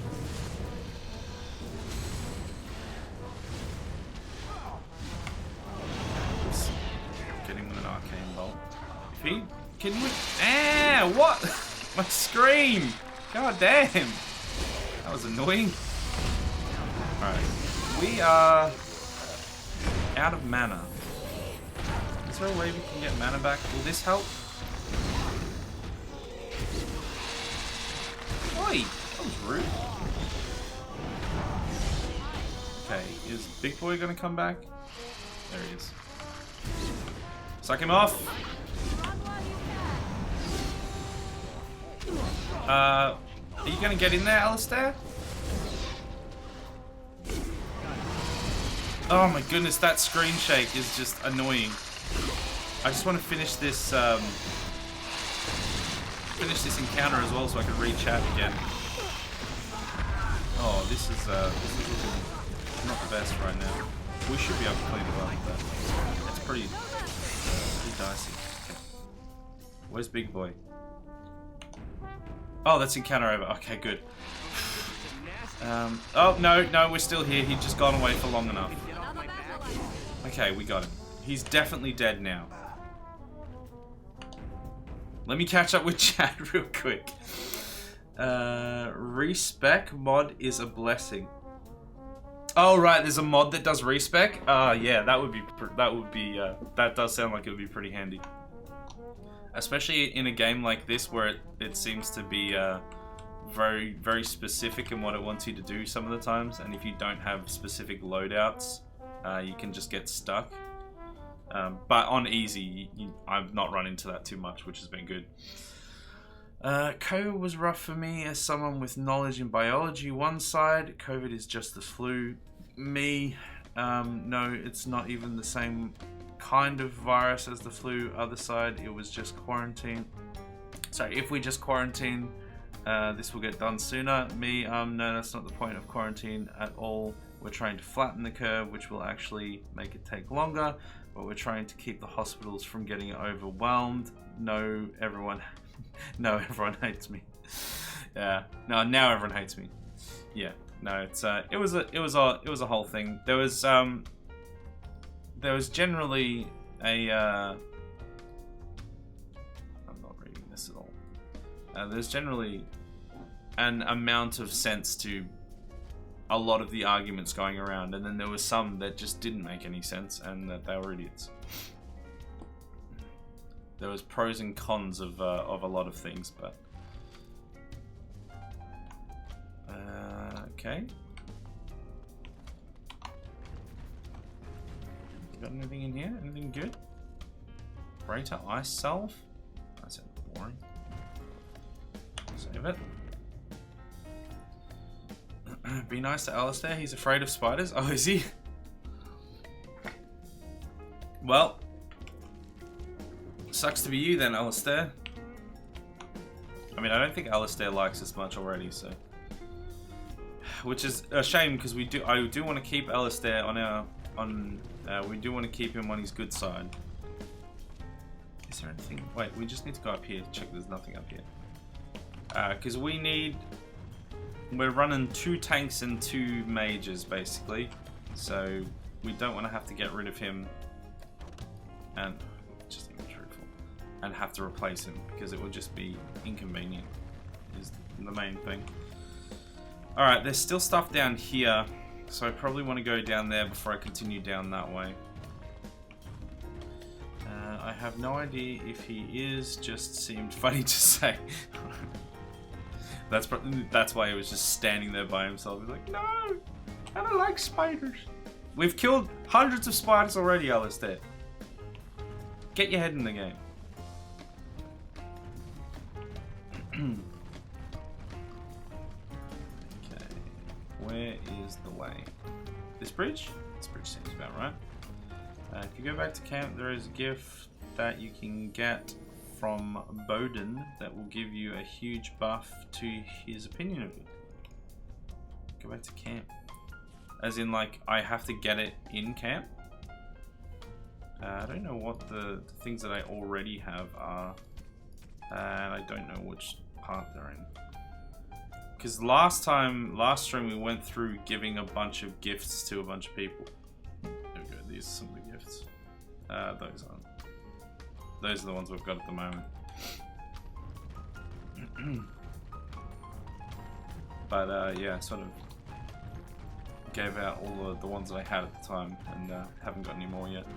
Get him with an Arcane Bolt. If he... Can we... Ah! What? My screen! God damn! That was annoying. Alright. We are... out of mana. Is there a way we can get mana back? Will this help? Oi! That was rude. Okay, is Big Boy gonna come back? There he is. Suck him off! Are you gonna get in there, Alistair? Oh my goodness, that screen shake is just annoying. I just want to finish this encounter as well so I can re-chat again. Oh, this is looking not the best right now. We should be able to clean it up, but it's pretty dicey. Okay. Where's Big Boy? Oh, that's encounter over. Okay, good. Oh, no, we're still here. He'd just gone away for long enough. Okay, we got him. He's definitely dead now. Let me catch up with chat real quick. Respec mod is a blessing. Oh right, there's a mod that does respec. Yeah, that does sound like it would be pretty handy. Especially in a game like this where it seems to be very, very specific in what it wants you to do some of the times, and if you don't have specific loadouts, you can just get stuck. But on easy, I've not run into that too much, which has been good. COVID was rough for me as someone with knowledge in biology. One side, COVID is just the flu. Me, no, it's not even the same kind of virus as the flu. Other side, it was just quarantine. So if we just quarantine, this will get done sooner. Me, no, that's not the point of quarantine at all. We're trying to flatten the curve, which will actually make it take longer, but we're trying to keep the hospitals from getting overwhelmed. No, everyone hates me. Yeah, no, now everyone hates me. Yeah, no, it's it was a whole thing. There was generally a I'm not reading this at all. There's generally an amount of sense to a lot of the arguments going around, and then there was some that just didn't make any sense and that they were idiots. There was pros and cons of a lot of things, but okay. Got anything in here? Anything good? Greater ice salve? That's boring. Save it. Be nice to Alistair. He's afraid of spiders. Oh, is he? Well, sucks to be you then, Alistair. I mean, I don't think Alistair likes us much already, so. Which is a shame because I do want to keep Alistair we do want to keep him on his good side. Is there anything? Wait, we just need to go up here to check there's nothing up here. Because we're running 2 tanks and 2 mages basically, so we don't want to have to get rid of him and just even truthful and have to replace him because it would just be inconvenient is the main thing. Alright, there's still stuff down here, so I probably want to go down there before I continue down that way. I have no idea if he is, just seemed funny to say. That's why he was just standing there by himself. He's like, no, I don't like spiders. We've killed hundreds of spiders already, Alistair. Get your head in the game. Okay, where is the way? This bridge? This bridge seems about right. If you go back to camp, there is a gift that you can get from Bowden that will give you a huge buff to his opinion of you. Go back to camp. As in, like, I have to get it in camp? I don't know what the things that I already have are. And I don't know which part they're in. Because last stream we went through giving a bunch of gifts to a bunch of people. There we go, these are some of the gifts. Those aren't. Those are the ones we've got at the moment. But yeah, sort of gave out all the ones that I had at the time and haven't got any more yet.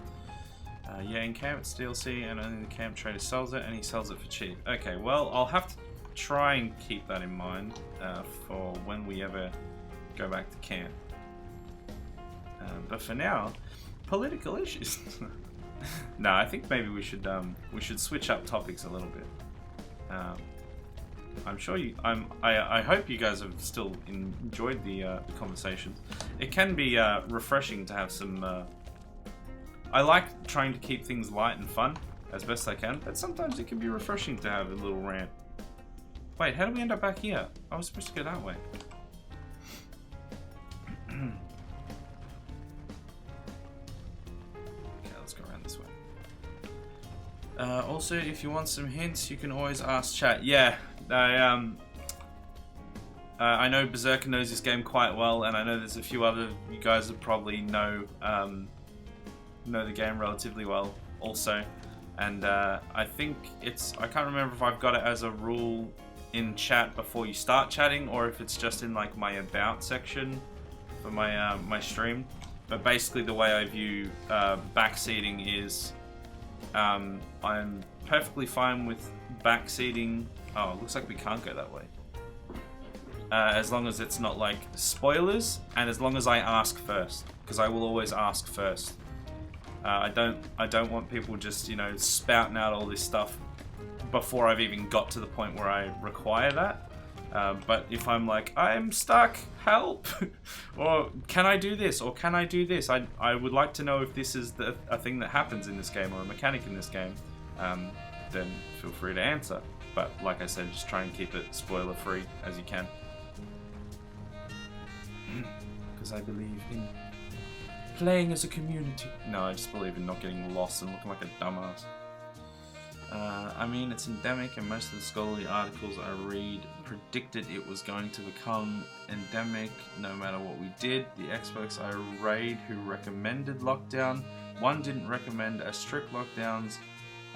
Yeah, in camp it's DLC and only the camp trader sells it and he sells it for cheap. Okay, well, I'll have to try and keep that in mind for when we ever go back to camp. But for now, political issues. No, I think maybe we should switch up topics a little bit. I'm sure I hope you guys have still enjoyed the conversations. It can be refreshing to have some. I like trying to keep things light and fun as best I can, but sometimes it can be refreshing to have a little rant. Wait, how did we end up back here? I was supposed to go that way. Also, if you want some hints, you can always ask chat. Yeah, I know Berserker knows this game quite well, and I know there's a few other you guys that probably know the game relatively well also. And I think I can't remember if I've got it as a rule in chat before you start chatting, or if it's just in like my about section for my my stream. But basically, the way I view backseating is. I'm perfectly fine with backseating. Oh, it looks like we can't go that way. As long as it's not like spoilers, and as long as I ask first, because I will always ask first. I don't want people just spouting out all this stuff before I've even got to the point where I require that. But if I'm like, I'm stuck, help, or can I do this, or can I do this, I would like to know if this is a thing that happens in this game or a mechanic in this game, then feel free to answer. But like I said, just try and keep it spoiler free as you can. Because I believe in playing as a community. No, I just believe in not getting lost and looking like a dumbass. I mean, it's endemic, and most of the scholarly articles I read predicted it was going to become endemic no matter what we did. The experts I raid who recommended lockdown, one didn't recommend as strict lockdowns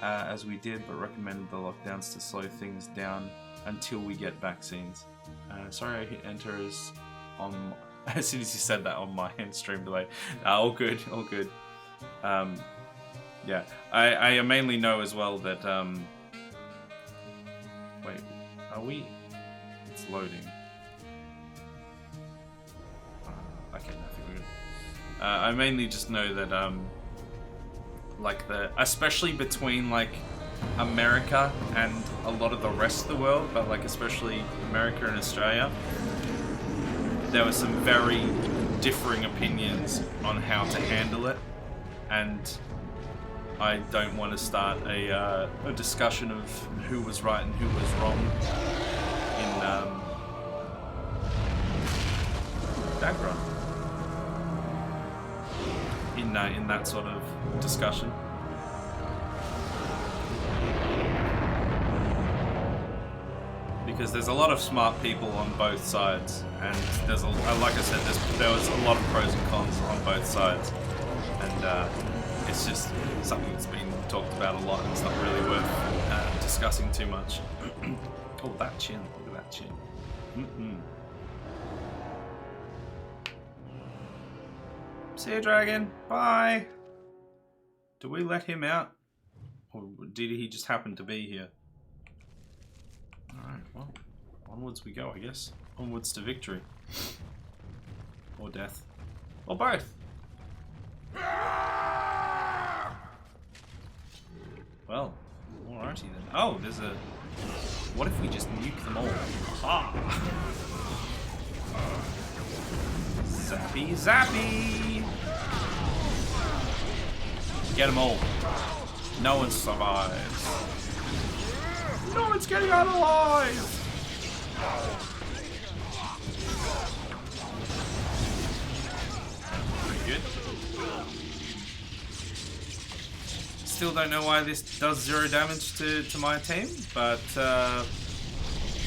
as we did, but recommended the lockdowns to slow things down until we get vaccines. Sorry I hit enter as soon as you said that on my end stream delay. All good, all good. Yeah, I mainly know as well that, wait, are we? It's loading. Okay, nothing we're good. I mainly just know that, like especially between like America and a lot of the rest of the world, but like especially America and Australia, there were some very differing opinions on how to handle it, and I don't want to start a discussion of who was right and who was wrong in that sort of discussion. Because there's a lot of smart people on both sides, and there's like I said, there was a lot of pros and cons on both sides, and it's just something that's been talked about a lot, and it's not really worth discussing too much. Oh, that chin! Look at that chin. See you, dragon. Bye. Do we let him out, or did he just happen to be here? Alright, well, onwards we go, I guess. Onwards to victory. Or death. Or both! Well, alrighty then. Oh, there's a... What if we just nuke them all? Aha! Zappy, zappy! Get them all. No one survives. No one's getting out alive! Pretty good. Still don't know why this does 0 damage to my team, but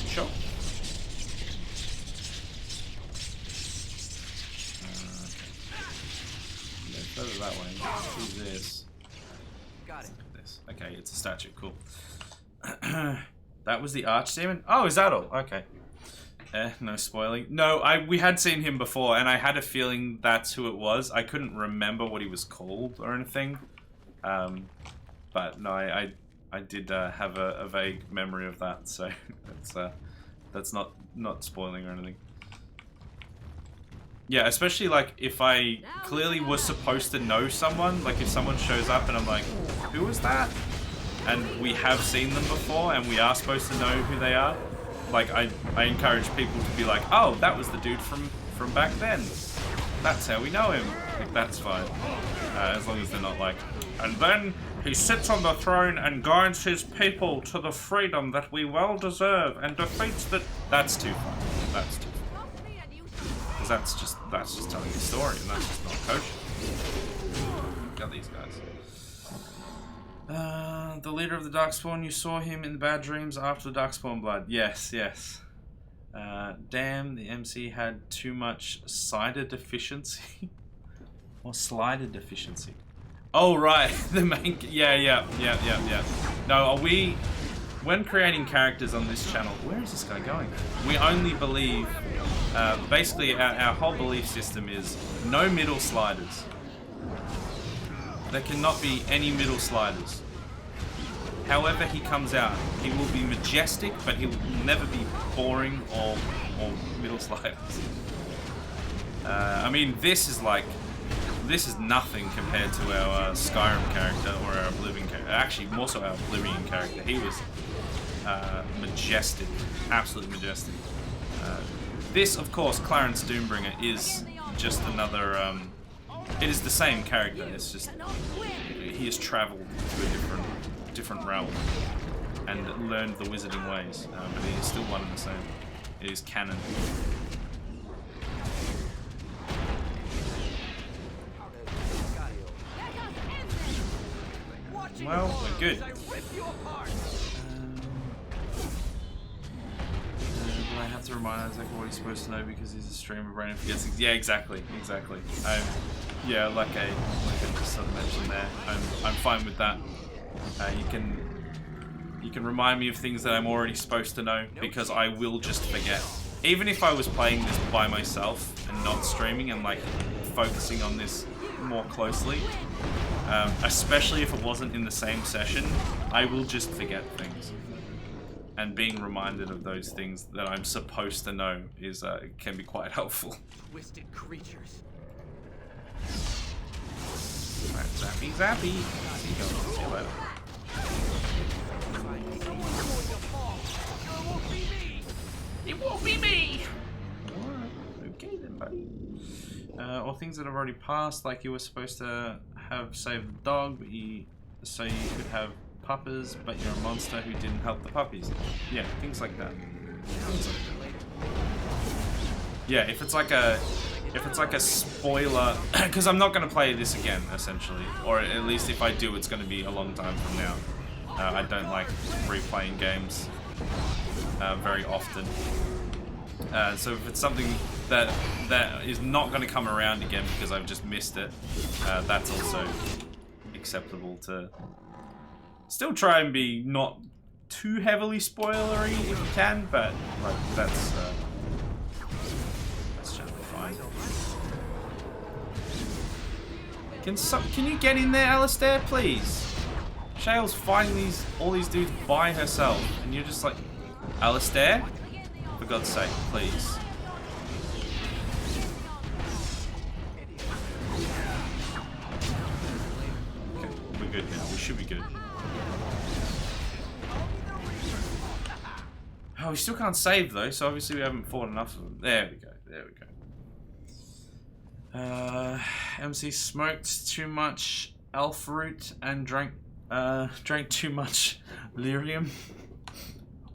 sure. Further that way. Who's this? Got it. This. Okay, it's a statue. Cool. That was the Archdemon? Oh, is that all? Okay. No spoiling. No, we had seen him before, and I had a feeling that's who it was. I couldn't remember what he was called or anything. But no, I did have a vague memory of that, so that's not spoiling or anything. Yeah, especially like if I clearly was supposed to know someone, like if someone shows up and I'm like, who was that? And we have seen them before and we are supposed to know who they are, like I encourage people to be like, oh, that was the dude from back then. That's how we know him. Like, that's fine. As long as they're not like, and then he sits on the throne and guides his people to the freedom that we well deserve and defeats the... That's too far. That's too far. Because that's just telling a story and that's just not kosher. Got these guys. The leader of the Darkspawn, you saw him in the bad dreams after the Darkspawn blood. Yes, yes. Damn, the MC had too much cider deficiency. Or slider deficiency. Oh, right. The main... Yeah. No, are we... When creating characters on this channel... Where is this guy going? We only believe... basically, our whole belief system is no middle sliders. There cannot be any middle sliders. However he comes out, he will be majestic, but he will never be boring or middle sliders. I mean, this is like this is nothing compared to our Skyrim character or our Oblivion character. Actually, more so our Oblivion character. He was majestic, absolutely majestic. This, of course, Clarence Doombringer is just another. It is the same character. It's just he has travelled to a different realm and learned the wizarding ways, but he is still one and the same. It is canon. Well, we're good. Do I have to remind Isaac what he's supposed to know because he's a streamer brain and forgets things? Yeah, exactly. Yeah, like I just sort of mentioned there, I'm fine with that. You can remind me of things that I'm already supposed to know because I will just forget. Even if I was playing this by myself and not streaming and like focusing on this more closely, especially if it wasn't in the same session, I will just forget things. And being reminded of those things that I'm supposed to know is can be quite helpful. Twisted creatures. Alright, zappy, zappy. See you later. It won't be me! Alright, okay then, buddy. Or things that have already passed, like you were supposed to have saved the dog, but so you could have puppers, but you're a monster who didn't help the puppies. Yeah, things like that. Yeah, if it's like a spoiler, because I'm not going to play this again, essentially, or at least if I do, it's going to be a long time from now. I don't like replaying games very often. So if it's something that is not going to come around again because I've just missed it, that's also acceptable to still try and be not too heavily spoilery if you can, but like that's generally fine. Can you get in there, Alistair, please? Shale's fighting all these dudes by herself, and you're just like, Alistair? For God's sake, please. Okay, we're good now. We should be good. Oh, we still can't save though, so obviously we haven't fought enough of them. There we go. There we go. MC smoked too much elf root and drank too much lyrium,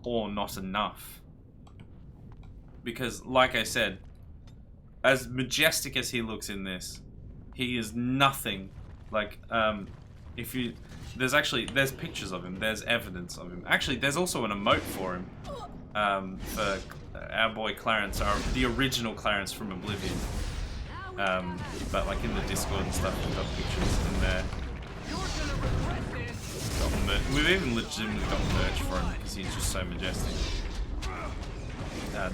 or not enough. Because, like I said, as majestic as he looks in this, he is nothing like. There's pictures of him. There's evidence of him. Actually, there's also an emote for him. For our boy Clarence, the original Clarence from Oblivion. But like in the Discord and stuff, we've got pictures in there. We've even legitimately got merch for him because he's just so majestic.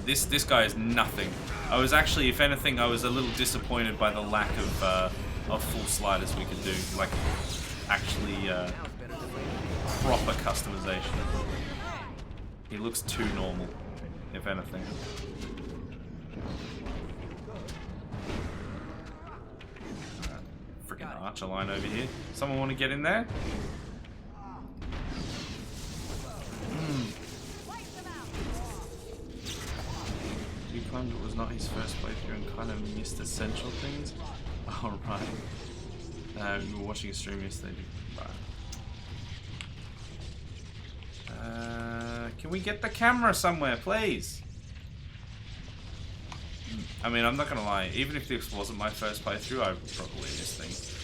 This guy is nothing. I was actually, if anything, I was a little disappointed by the lack of full sliders we could do, like actually proper customization. He looks too normal, if anything. Freaking archer line over here. Someone want to get in there? He claimed it was not his first playthrough and kind of missed essential things. Alright. We were watching a stream yesterday. Can we get the camera somewhere, please? I mean, I'm not gonna lie. Even if this wasn't my first playthrough, I would probably miss things.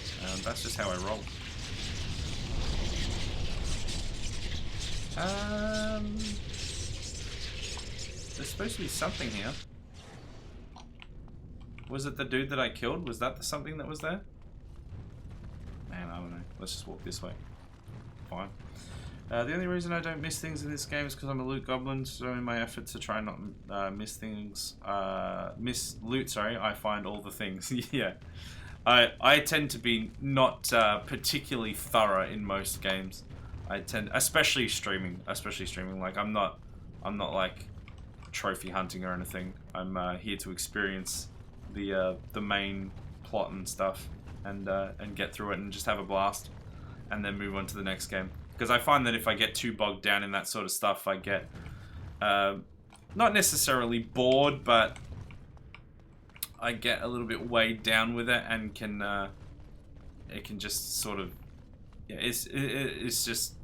That's just how I roll. There's supposed to be something here. Was it the dude that I killed? Was that the something that was there? Man, I don't know. Let's just walk this way. Fine. The only reason I don't miss things in this game is because I'm a loot goblin, so in my effort to try and not miss loot, sorry, I find all the things. Yeah. I tend to be not particularly thorough in most games. I tend, especially streaming, like I'm not like trophy hunting or anything. I'm here to experience the main plot and stuff. and get through it and just have a blast, and then move on to the next game. Because I find that if I get too bogged down in that sort of stuff, I get not necessarily bored, but I get a little bit weighed down with it, and it can just sort of, yeah, it's just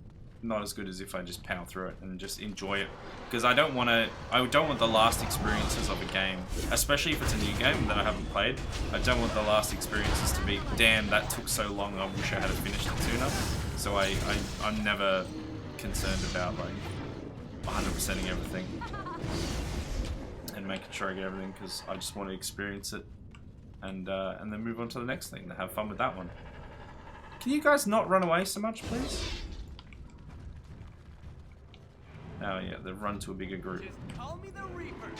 not as good as if I just power through it and just enjoy it. Because I don't want the last experiences of a game, especially if it's a new game that I haven't played. I don't want the last experiences to be, damn, that took so long, I wish I had finished it sooner. So I'm never concerned about like 100%ing everything and making sure I get everything, because I just want to experience it and then move on to the next thing and have fun with that one. Can you guys not run away so much, please? Oh yeah, they've run to a bigger group. Just call me the Reaper.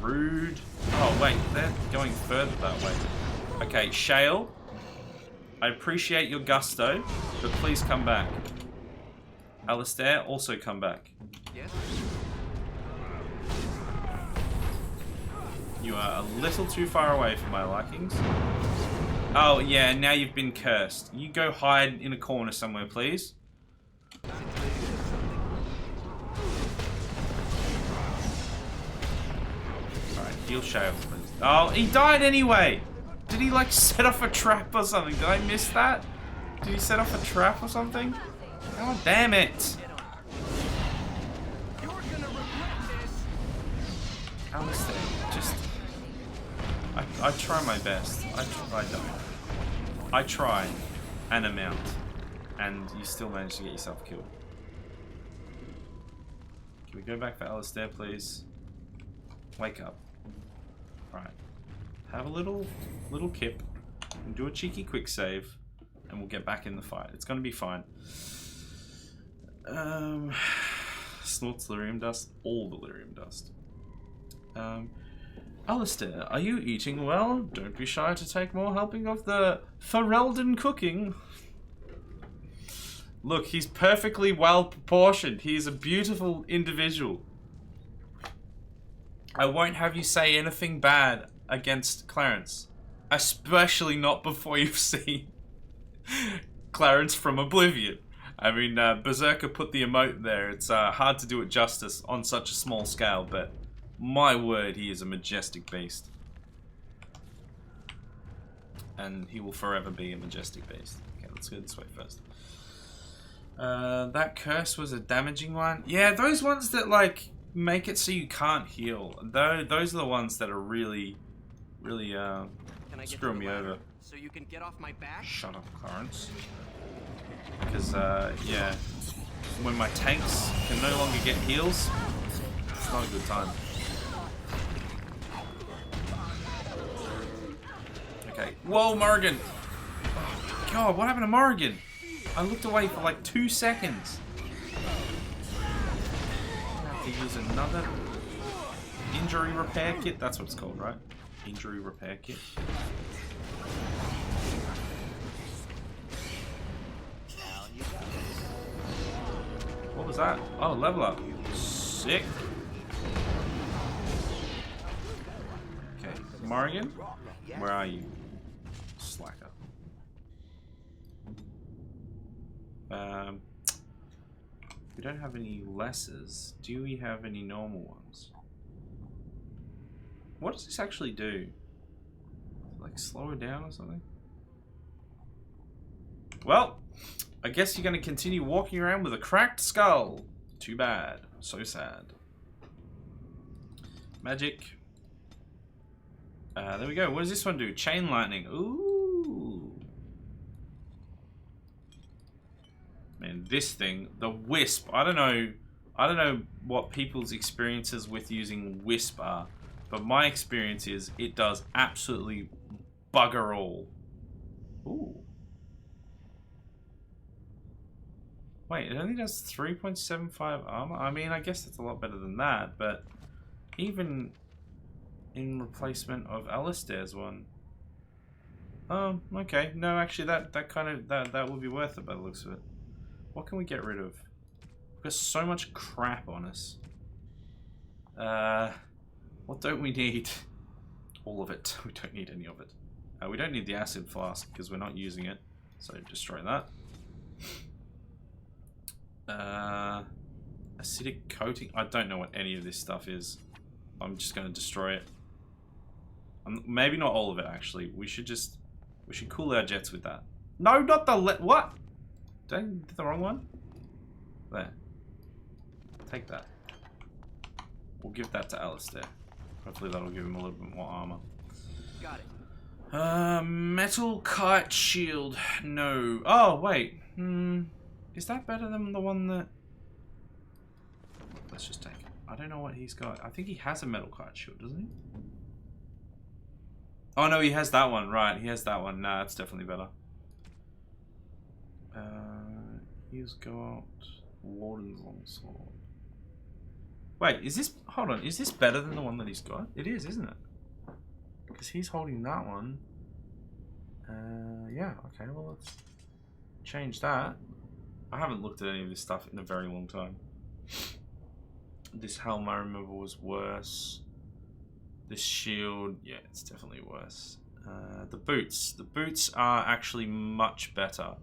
Rude. Oh wait, they're going further that way. Okay, Shale, I appreciate your gusto, but please come back. Alistair, also come back. Yes. You are a little too far away for my likings. Oh yeah, now you've been cursed. You go hide in a corner somewhere, please. Alright, heal Shale, please. Oh, he died anyway! Did he like set off a trap or something? Did I miss that? Did he set off a trap or something? Oh, damn it! You're gonna regret this. Alistair, just... I try my best. I don't. I try an amount, and you still manage to get yourself killed. Can we go back for Alistair, please? Wake up. Alright. Have a little kip, and do a cheeky quick save, and we'll get back in the fight. It's gonna be fine. Snorts lyrium dust, all the lyrium dust. Alistair, are you eating well? Don't be shy to take more helping of the Ferelden cooking. Look, he's perfectly well proportioned. He's a beautiful individual. I won't have you say anything bad against Clarence. Especially not before you've seen Clarence from Oblivion. I mean, Berserker put the emote there. It's hard to do it justice on such a small scale, but my word, he is a majestic beast. And he will forever be a majestic beast. Okay, let's go this way first. That curse was a damaging one. Yeah, those ones that, like, make it so you can't heal. Those are the ones that are really screwing me over. So you can get off my back? Shut up, Clarence. Because, yeah, when my tanks can no longer get heals, it's not a good time. Okay. Whoa, Morrigan! Oh, God, what happened to Morrigan? I looked away for like 2 seconds. I have to use another injury repair kit. That's what it's called, right? Injury repair kit. What was that? Oh, level up. Sick. Okay, Morrigan, where are you? Slacker. We don't have any lessers. Do we have any normal ones? What does this actually do? Like slow it down or something? Well, I guess you're going to continue walking around with a cracked skull. Too bad. So sad. Magic. There we go. What does this one do? Chain lightning. Ooh. Man, this thing, the Wisp. I don't know what people's experiences with using Wisp are, but my experience is it does absolutely bugger all. Ooh. Wait, it only does 3.75 armor? I mean, I guess that's a lot better than that, but even in replacement of Alistair's one. Oh, okay. No, actually that would be worth it by the looks of it. What can we get rid of? We've got so much crap on us. What don't we need? All of it. We don't need any of it. We don't need the acid flask because we're not using it. So destroy that. Acidic coating. I don't know what any of this stuff is. I'm just going to destroy it. Maybe not all of it, actually. We should cool our jets with that. No, not the what? Did I do the wrong one? There. Take that. We'll give that to Alistair. Hopefully that'll give him a little bit more armor. Got it. Metal kite shield. No. Oh, wait. Is that better than the one that... Let's just take it. I don't know what he's got. I think he has a metal kite shield, doesn't he? Oh, no, he has that one. Right, he has that one. Nah, it's definitely better. He's got Warden's Longsword. Wait, is this... Hold on. Is this better than the one that he's got? It is, isn't it? Because he's holding that one. Yeah, okay, well, let's change that. I haven't looked at any of this stuff in a very long time. This helm, I remember, was worse. This shield, yeah, it's definitely worse. The boots. The boots are actually much better.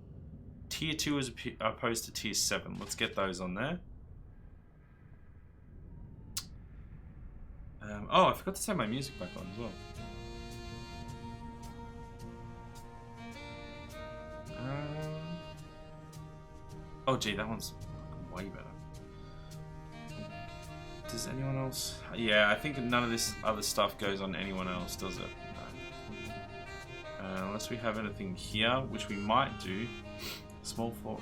Tier 2 as opposed to Tier 7. Let's get those on there. Oh, I forgot to turn my music back on as well. Oh, gee, that one's way better. Does anyone else... Yeah, I think none of this other stuff goes on anyone else, does it? No. Unless we have anything here, which we might do. Small floor.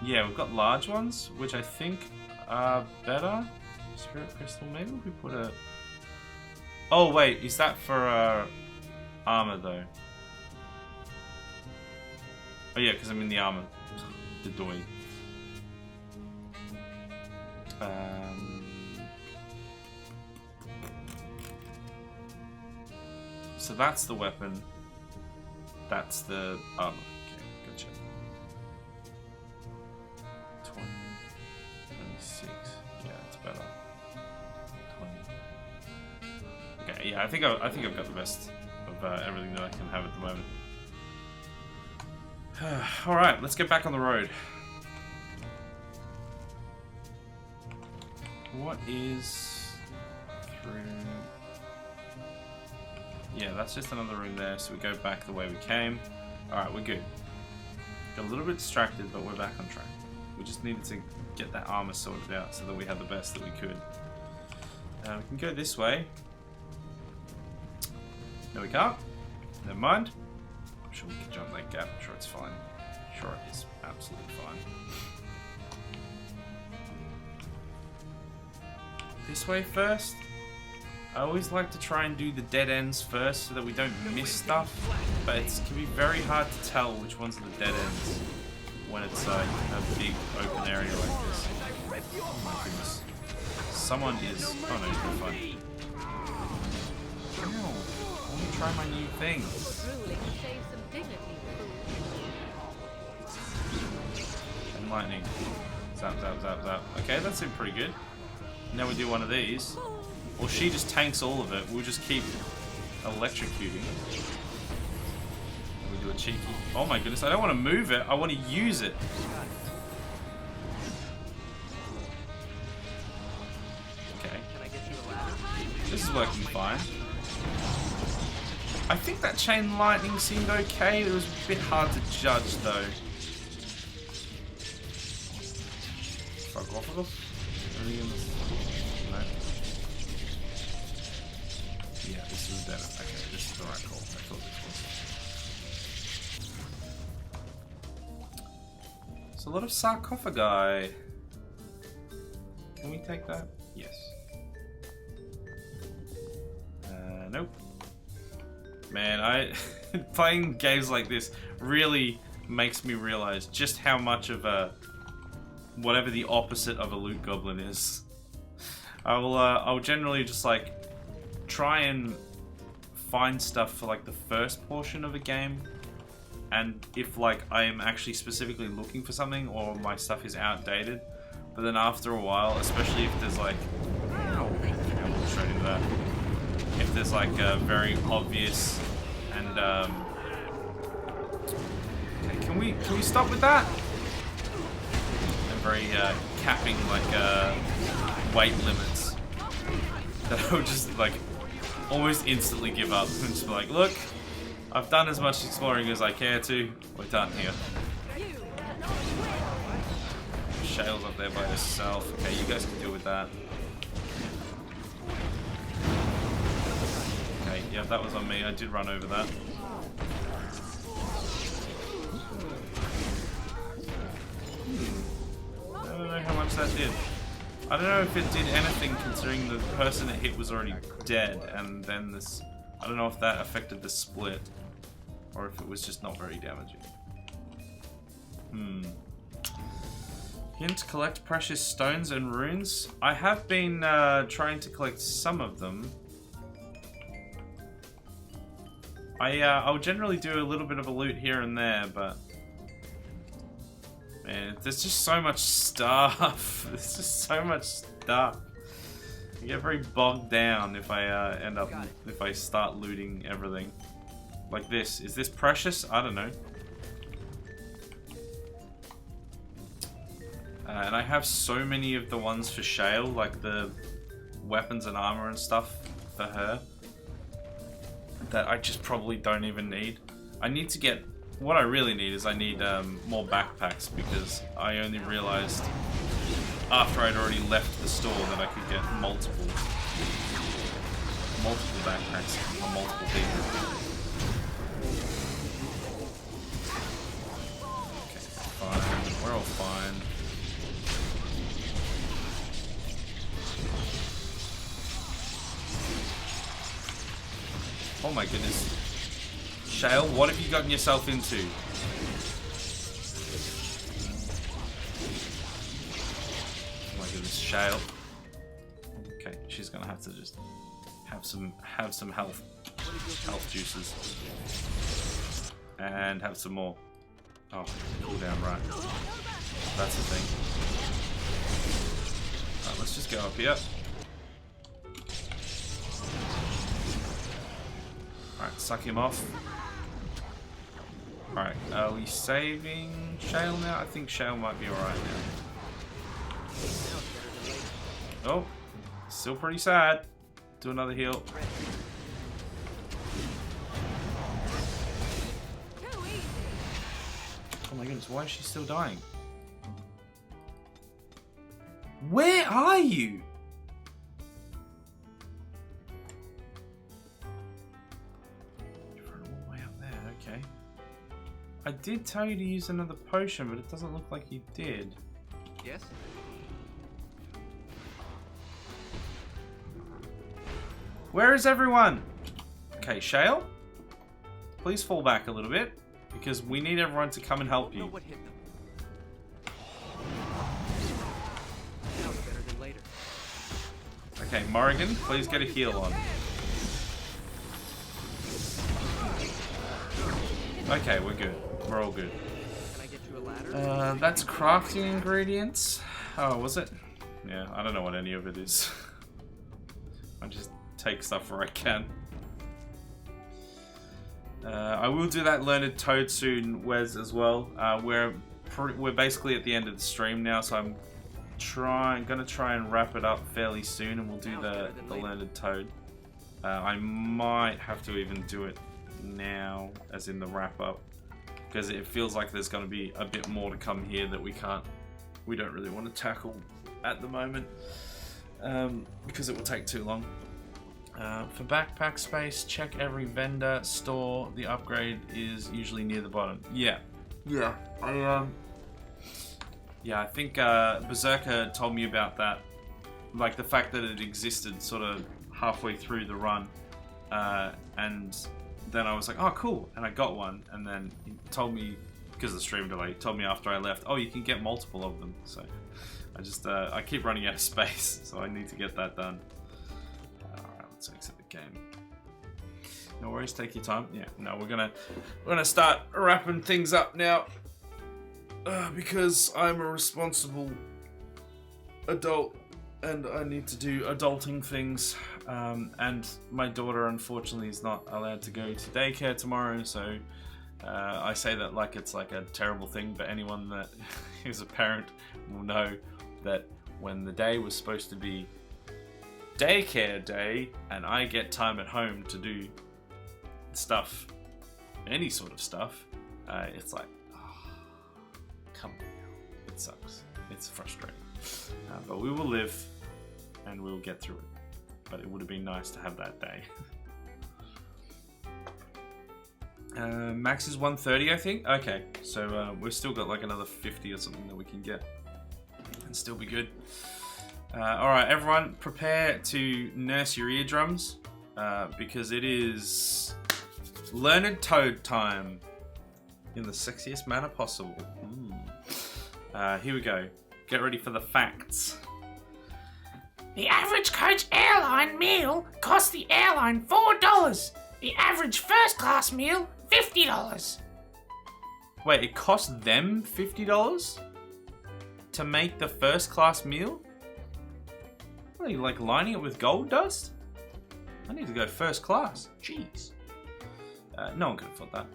Yeah, we've got large ones, which I think are better. Spirit crystal, maybe if we put a... Oh, wait, is that for armor, though? Oh, yeah, because I'm in the armor. The doy. So that's the weapon. That's the armor. Okay, gotcha. 20, 26. Yeah, it's better. 20. Okay, yeah, I think I've got the best of everything that I can have at the moment. All right, let's get back on the road. What is through? Yeah, that's just another room there, so we go back the way we came. Alright, we're good. Got a little bit distracted, but we're back on track. We just needed to get that armor sorted out so that we had the best that we could. We can go this way. No, we can't. Never mind. I'm sure we can jump that gap. I'm sure it's fine. I'm sure it is absolutely fine. This way first. I always like to try and do the dead ends first so that we don't miss stuff, but it can be very hard to tell which ones are the dead ends when it's a big open area like this. Oh my goodness. Someone is... Oh no, you're fine. Ow. Let me try my new thing. And lightning. Zap, zap, zap, zap. Okay, that seemed pretty good. Now we do one of these. Or she just tanks all of it. We'll just keep electrocuting. We do a cheeky... Oh my goodness, I don't want to move it. I want to use it. Okay. This is working fine. I think that chain lightning seemed okay. It was a bit hard to judge though. Fuck off of them. No. Yeah, this is better. Okay, this is the right call. I thought this was. It's a lot of sarcophagi. Can we take that? Yes. Nope. Man, playing games like this really makes me realize just how much of a whatever the opposite of a loot goblin is. I'll generally just like try and find stuff for like the first portion of a game, and if like I am actually specifically looking for something or my stuff is outdated, but then after a while, especially if there's like straight into that, if there's like a very obvious and and okay, can we stop with that? I'm very capping like weight limits that I would just like almost instantly give up and just be like, look, I've done as much exploring as I care to. We're done here. Shale's up there by herself. Okay, you guys can deal with that. Okay, yeah, that was on me. I did run over that. I don't know how much that did. I don't know if it did anything considering the person it hit was already dead, and then this... I don't know if that affected the split, or if it was just not very damaging. Hint, collect precious stones and runes. I have been trying to collect some of them. I'll generally do a little bit of a loot here and there, but... Man, there's just so much stuff. There's just so much stuff. I get very bogged down if I if I start looting everything. Like this. Is this precious? I don't know. And I have so many of the ones for Shale, like the weapons and armor and stuff for her, that I just probably don't even need. I need to get... What I really need is I need more backpacks, because I only realized after I'd already left the store that I could get multiple backpacks on multiple people. Okay, fine. We're all fine. Oh my goodness. Shale, what have you gotten yourself into? Oh my goodness, Shale. Okay, she's gonna have to just have some health juices. And have some more. Oh, cooldown, right. That's the thing. Alright, let's just go up here. Alright, suck him off. Alright, are we saving Shale now? I think Shale might be alright now. Oh, still pretty sad. Do another heal. Oh my goodness, why is she still dying? Where are you? Okay. I did tell you to use another potion, but it doesn't look like you did. Yes? Where is everyone? Okay, Shale? Please fall back a little bit, because we need everyone to come and help you. What hit them? Now it's better than later. Okay, Morrigan, please get a heal on. Okay, we're good. We're all good. Can I get you a ladder? That's crafting ingredients. Oh, was it? Yeah, I don't know what any of it is. I just take stuff where I can. I will do that learned toad soon, Wes, as well. We're basically at the end of the stream now, so I'm gonna try and wrap it up fairly soon, and we'll do the learned toad. I might have to even do it now, as in the wrap up, because it feels like there's going to be a bit more to come here that we don't really want to tackle at the moment, because it will take too long. For backpack space, check every vendor store. The upgrade is usually near the bottom. Yeah, I think Berserker told me about that, like the fact that it existed sort of halfway through the run, and then I was like, oh cool, and I got one, and then he told me, because of the stream delay, he told me after I left, oh, you can get multiple of them. So I keep running out of space, so I need to get that done. Alright, let's exit the game. No worries, take your time. Yeah, no, we're gonna start wrapping things up now, because I'm a responsible adult and I need to do adulting things. And my daughter, unfortunately, is not allowed to go to daycare tomorrow, so I say that like it's like a terrible thing, but anyone that is a parent will know that when the day was supposed to be daycare day and I get time at home to do stuff, any sort of stuff, it's like, oh, come on now. It sucks. It's frustrating. But we will live and we'll get through it. But it would have been nice to have that day. Max is 130, I think. Okay, so we've still got like another 50 or something that we can get and still be good. Alright, everyone, prepare to nurse your eardrums because it is Learned Toad time in the sexiest manner possible. Here we go. Get ready for the facts. The average coach airline meal costs the airline $4. The average first class meal, $50. Wait, it cost them $50 to make the first class meal? What are you, like, lining it with gold dust? I need to go first class. Jeez. No one could afford that.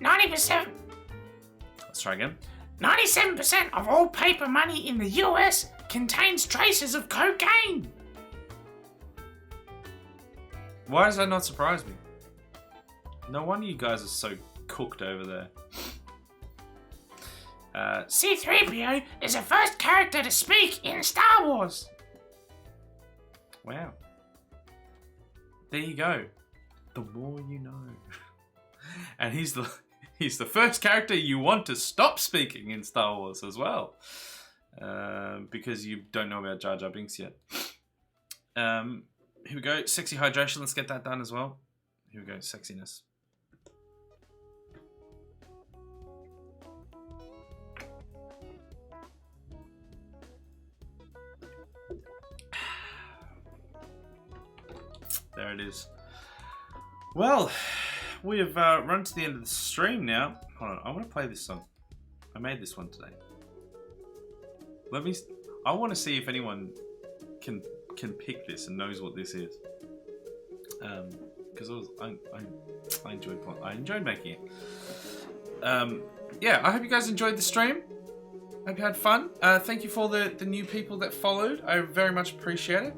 90%. Let's try again. 97% of all paper money in the US contains traces of cocaine. Why does that not surprise me? No wonder you guys are so cooked over there. C-3PO is the first character to speak in Star Wars. Wow. There you go. The more you know. And he's the first character you want to stop speaking in Star Wars as well. Because you don't know about Jar Jar Binks yet. Here we go. Sexy hydration. Let's get that done as well. Here we go. Sexiness. There it is. Well, we have run to the end of the stream now. Hold on. I want to play this song. I made this one today. I want to see if anyone can pick this and knows what this is. Because I enjoyed making it. Yeah, I hope you guys enjoyed the stream. Hope you had fun. Thank you for all the new people that followed. I very much appreciate it.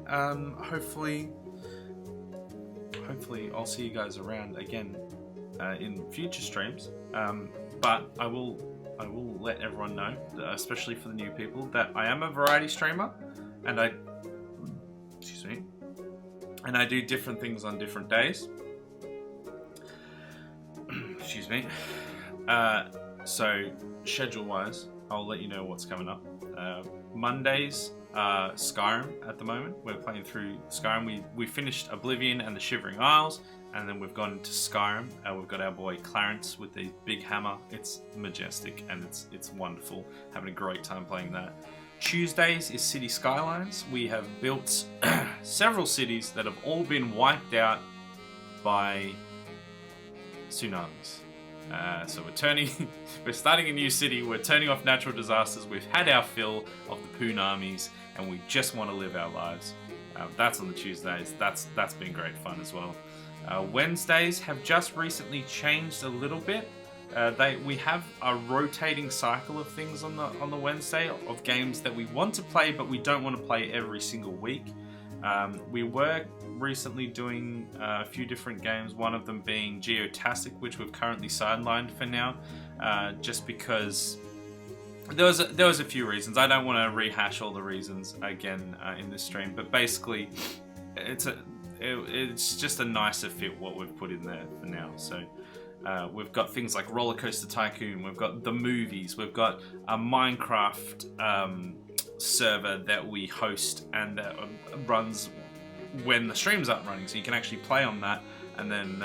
Hopefully I'll see you guys around again in future streams. But I will let everyone know, especially for the new people, that I am a variety streamer, and I do different things on different days. Excuse me. So schedule-wise, I'll let you know what's coming up. Mondays, Skyrim at the moment. We're playing through Skyrim. We finished Oblivion and the Shivering Isles, and then we've gone to Skyrim. We've got our boy Clarence with the big hammer. It's majestic and it's wonderful. Having a great time playing that. Tuesdays is City Skylines. We have built several cities that have all been wiped out by tsunamis. So we're starting a new city. We're turning off natural disasters. We've had our fill of the Poonamis, and we just want to live our lives. That's on the Tuesdays. That's been great fun as well. Wednesdays have just recently changed a little bit. We have a rotating cycle of things on the Wednesday of games that we want to play, but we don't want to play every single week. We were recently doing a few different games, one of them being Geotastic, which we've currently sidelined for now, just because there was a few reasons. I don't want to rehash all the reasons again in this stream, but basically it's just a nicer fit what we've put in there for now. So we've got things like Roller Coaster Tycoon, we've got the movies, we've got a Minecraft server that we host and that runs when the stream's up running, so you can actually play on that and then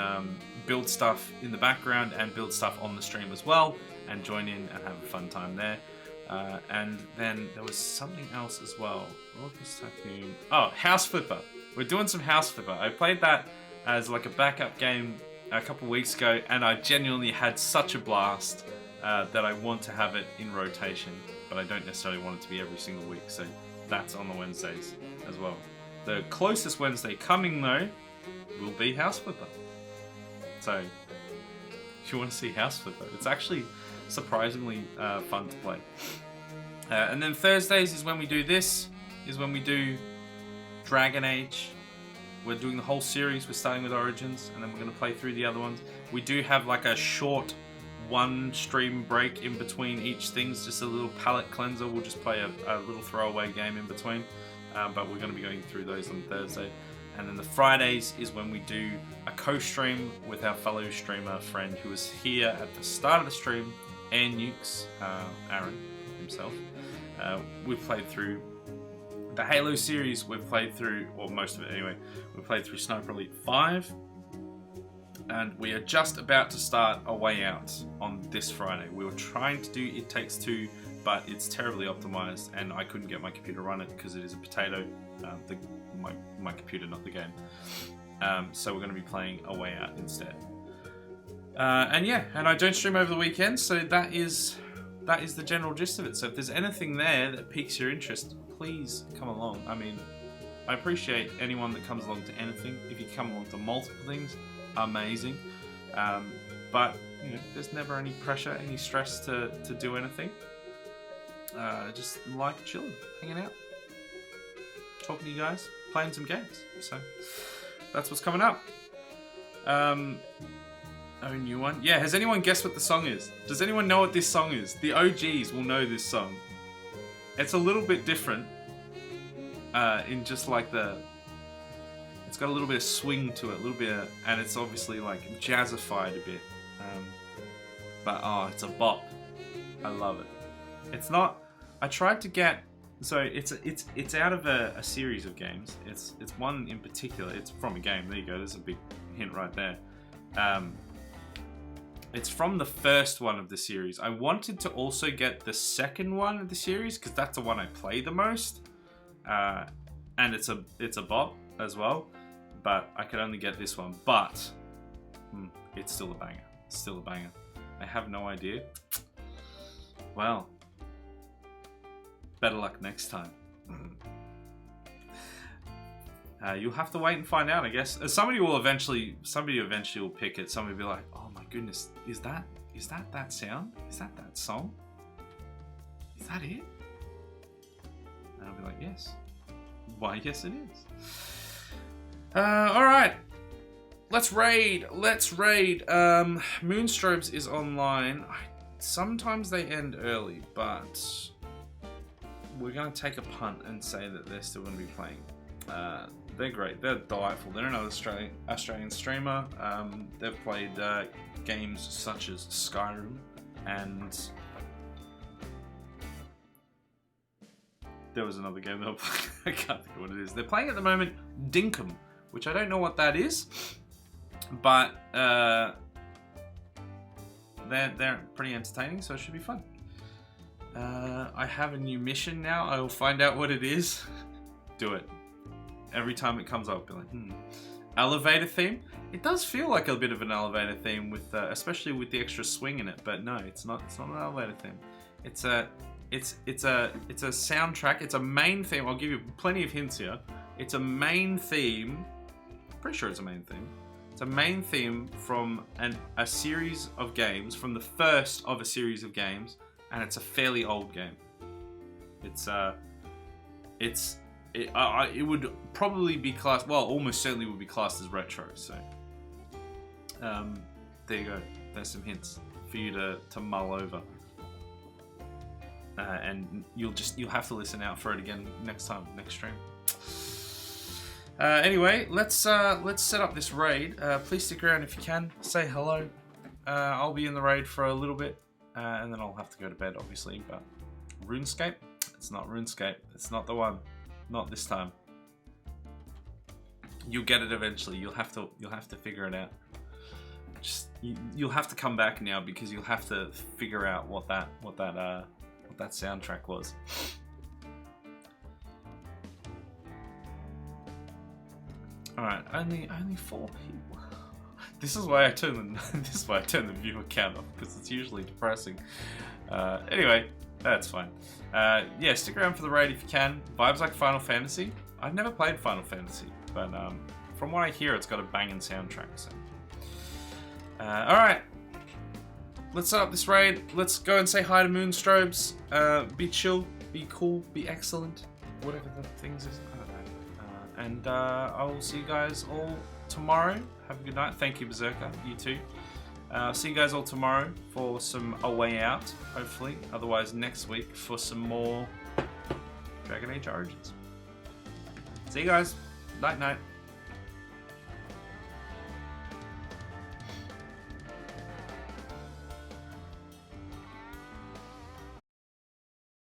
build stuff in the background and build stuff on the stream as well and join in and have a fun time there. And then there was something else as well. Oh, House Flipper. We're doing some House Flipper. I played that as like a backup game a couple weeks ago, and I genuinely had such a blast that I want to have it in rotation, but I don't necessarily want it to be every single week. So that's on the Wednesdays as well. The closest Wednesday coming though will be House Flipper. So if you want to see House Flipper, it's actually surprisingly fun to play. And then Thursdays is when we do this, is when we do Dragon Age. We're doing the whole series. We're starting with Origins, and then we're going to play through the other ones. We do have like a short 1 stream break in between each things, just a little palate cleanser. We'll just play a little throwaway game in between, but we're going to be going through those on Thursday. And then the Fridays is when we do a co-stream with our fellow streamer friend who was here at the start of the stream, Nukes, Aaron himself. We've played through the Halo series. We've played through, or most of it anyway, we've played through Sniper Elite 5. And we are just about to start A Way Out on this Friday. We were trying to do It Takes Two, but it's terribly optimized, and I couldn't get my computer to run it because it is a potato. My computer, not the game. So we're going to be playing A Way Out instead. And yeah, and I don't stream over the weekend, so that is the general gist of it. So if there's anything there that piques your interest, please come along. I mean, I appreciate anyone that comes along to anything. If you come along to multiple things, amazing. But you know, there's never any pressure, any stress to do anything. Just like chilling, hanging out, talking to you guys, playing some games. So that's what's coming up. Oh, new one. Yeah, has anyone guessed what the song is? Does anyone know what this song is? The OGs will know this song. It's a little bit different in just like it's got a little bit of swing to it, a little bit of, and it's obviously like jazzified a bit. But oh, it's a bop. I love it. It's not, I tried to get, so it's out of a series of games. It's one in particular. It's from a game. There you go. There's a big hint right there. It's from the first one of the series. I wanted to also get the second one of the series because that's the one I play the most, and it's a bop as well. But I could only get this one. But it's still a banger. It's still a banger. I have no idea. Well, better luck next time. You'll have to wait and find out, I guess. Somebody eventually will pick it. Somebody will be like, "Oh my goodness, is that sound? Is that song? Is that it?" And I'll be like, "Yes. Why, yes, it is." All right. Let's raid. Moonstrobes is online. Sometimes they end early, but we're going to take a punt and say that they're still going to be playing. They're great. They're delightful. They're another Australian streamer. They've played games such as Skyrim, and there was another game they were playing. I can't think of what it is. They're playing at the moment Dinkum, which I don't know what that is, but they're pretty entertaining, so it should be fun. I have a new mission now. I will find out what it is. Do it. Every time it comes up, I'll be like, Elevator theme? It does feel like a bit of an elevator theme, with especially with the extra swing in it. But no, it's not. It's not an elevator theme. It's a soundtrack. It's a main theme. I'll give you plenty of hints here. It's a main theme. Pretty sure it's a main theme. It's a main theme from a series of games, from the first of a series of games, and it's a fairly old game. It would probably be classed, well, almost certainly would be classed as retro. So, there you go. There's some hints for you to mull over, and you'll have to listen out for it again next stream. Anyway, let's set up this raid. Please stick around if you can. Say hello. I'll be in the raid for a little bit, and then I'll have to go to bed, obviously. But RuneScape? It's not RuneScape. It's not the one. Not this time. You'll get it eventually. You'll have to figure it out. You'll have to come back now because you'll have to figure out what that soundtrack was. All right, only 4 people. This is why I turn the viewer count off, because it's usually depressing. Anyway, That's fine. Yeah, stick around for the raid if you can. Vibes like Final Fantasy. I've never played Final Fantasy, but from what I hear, it's got a banging soundtrack. So, all right, let's set up this raid. Let's go and say hi to Moonstrobes. Be chill, be cool, be excellent, whatever the things is. I don't know. And I will see you guys all tomorrow. Have a good night. Thank you, Berserker. You too. See you guys all tomorrow for some A Way Out, hopefully. Otherwise, next week for some more Dragon Age Origins. See you guys. Night, night.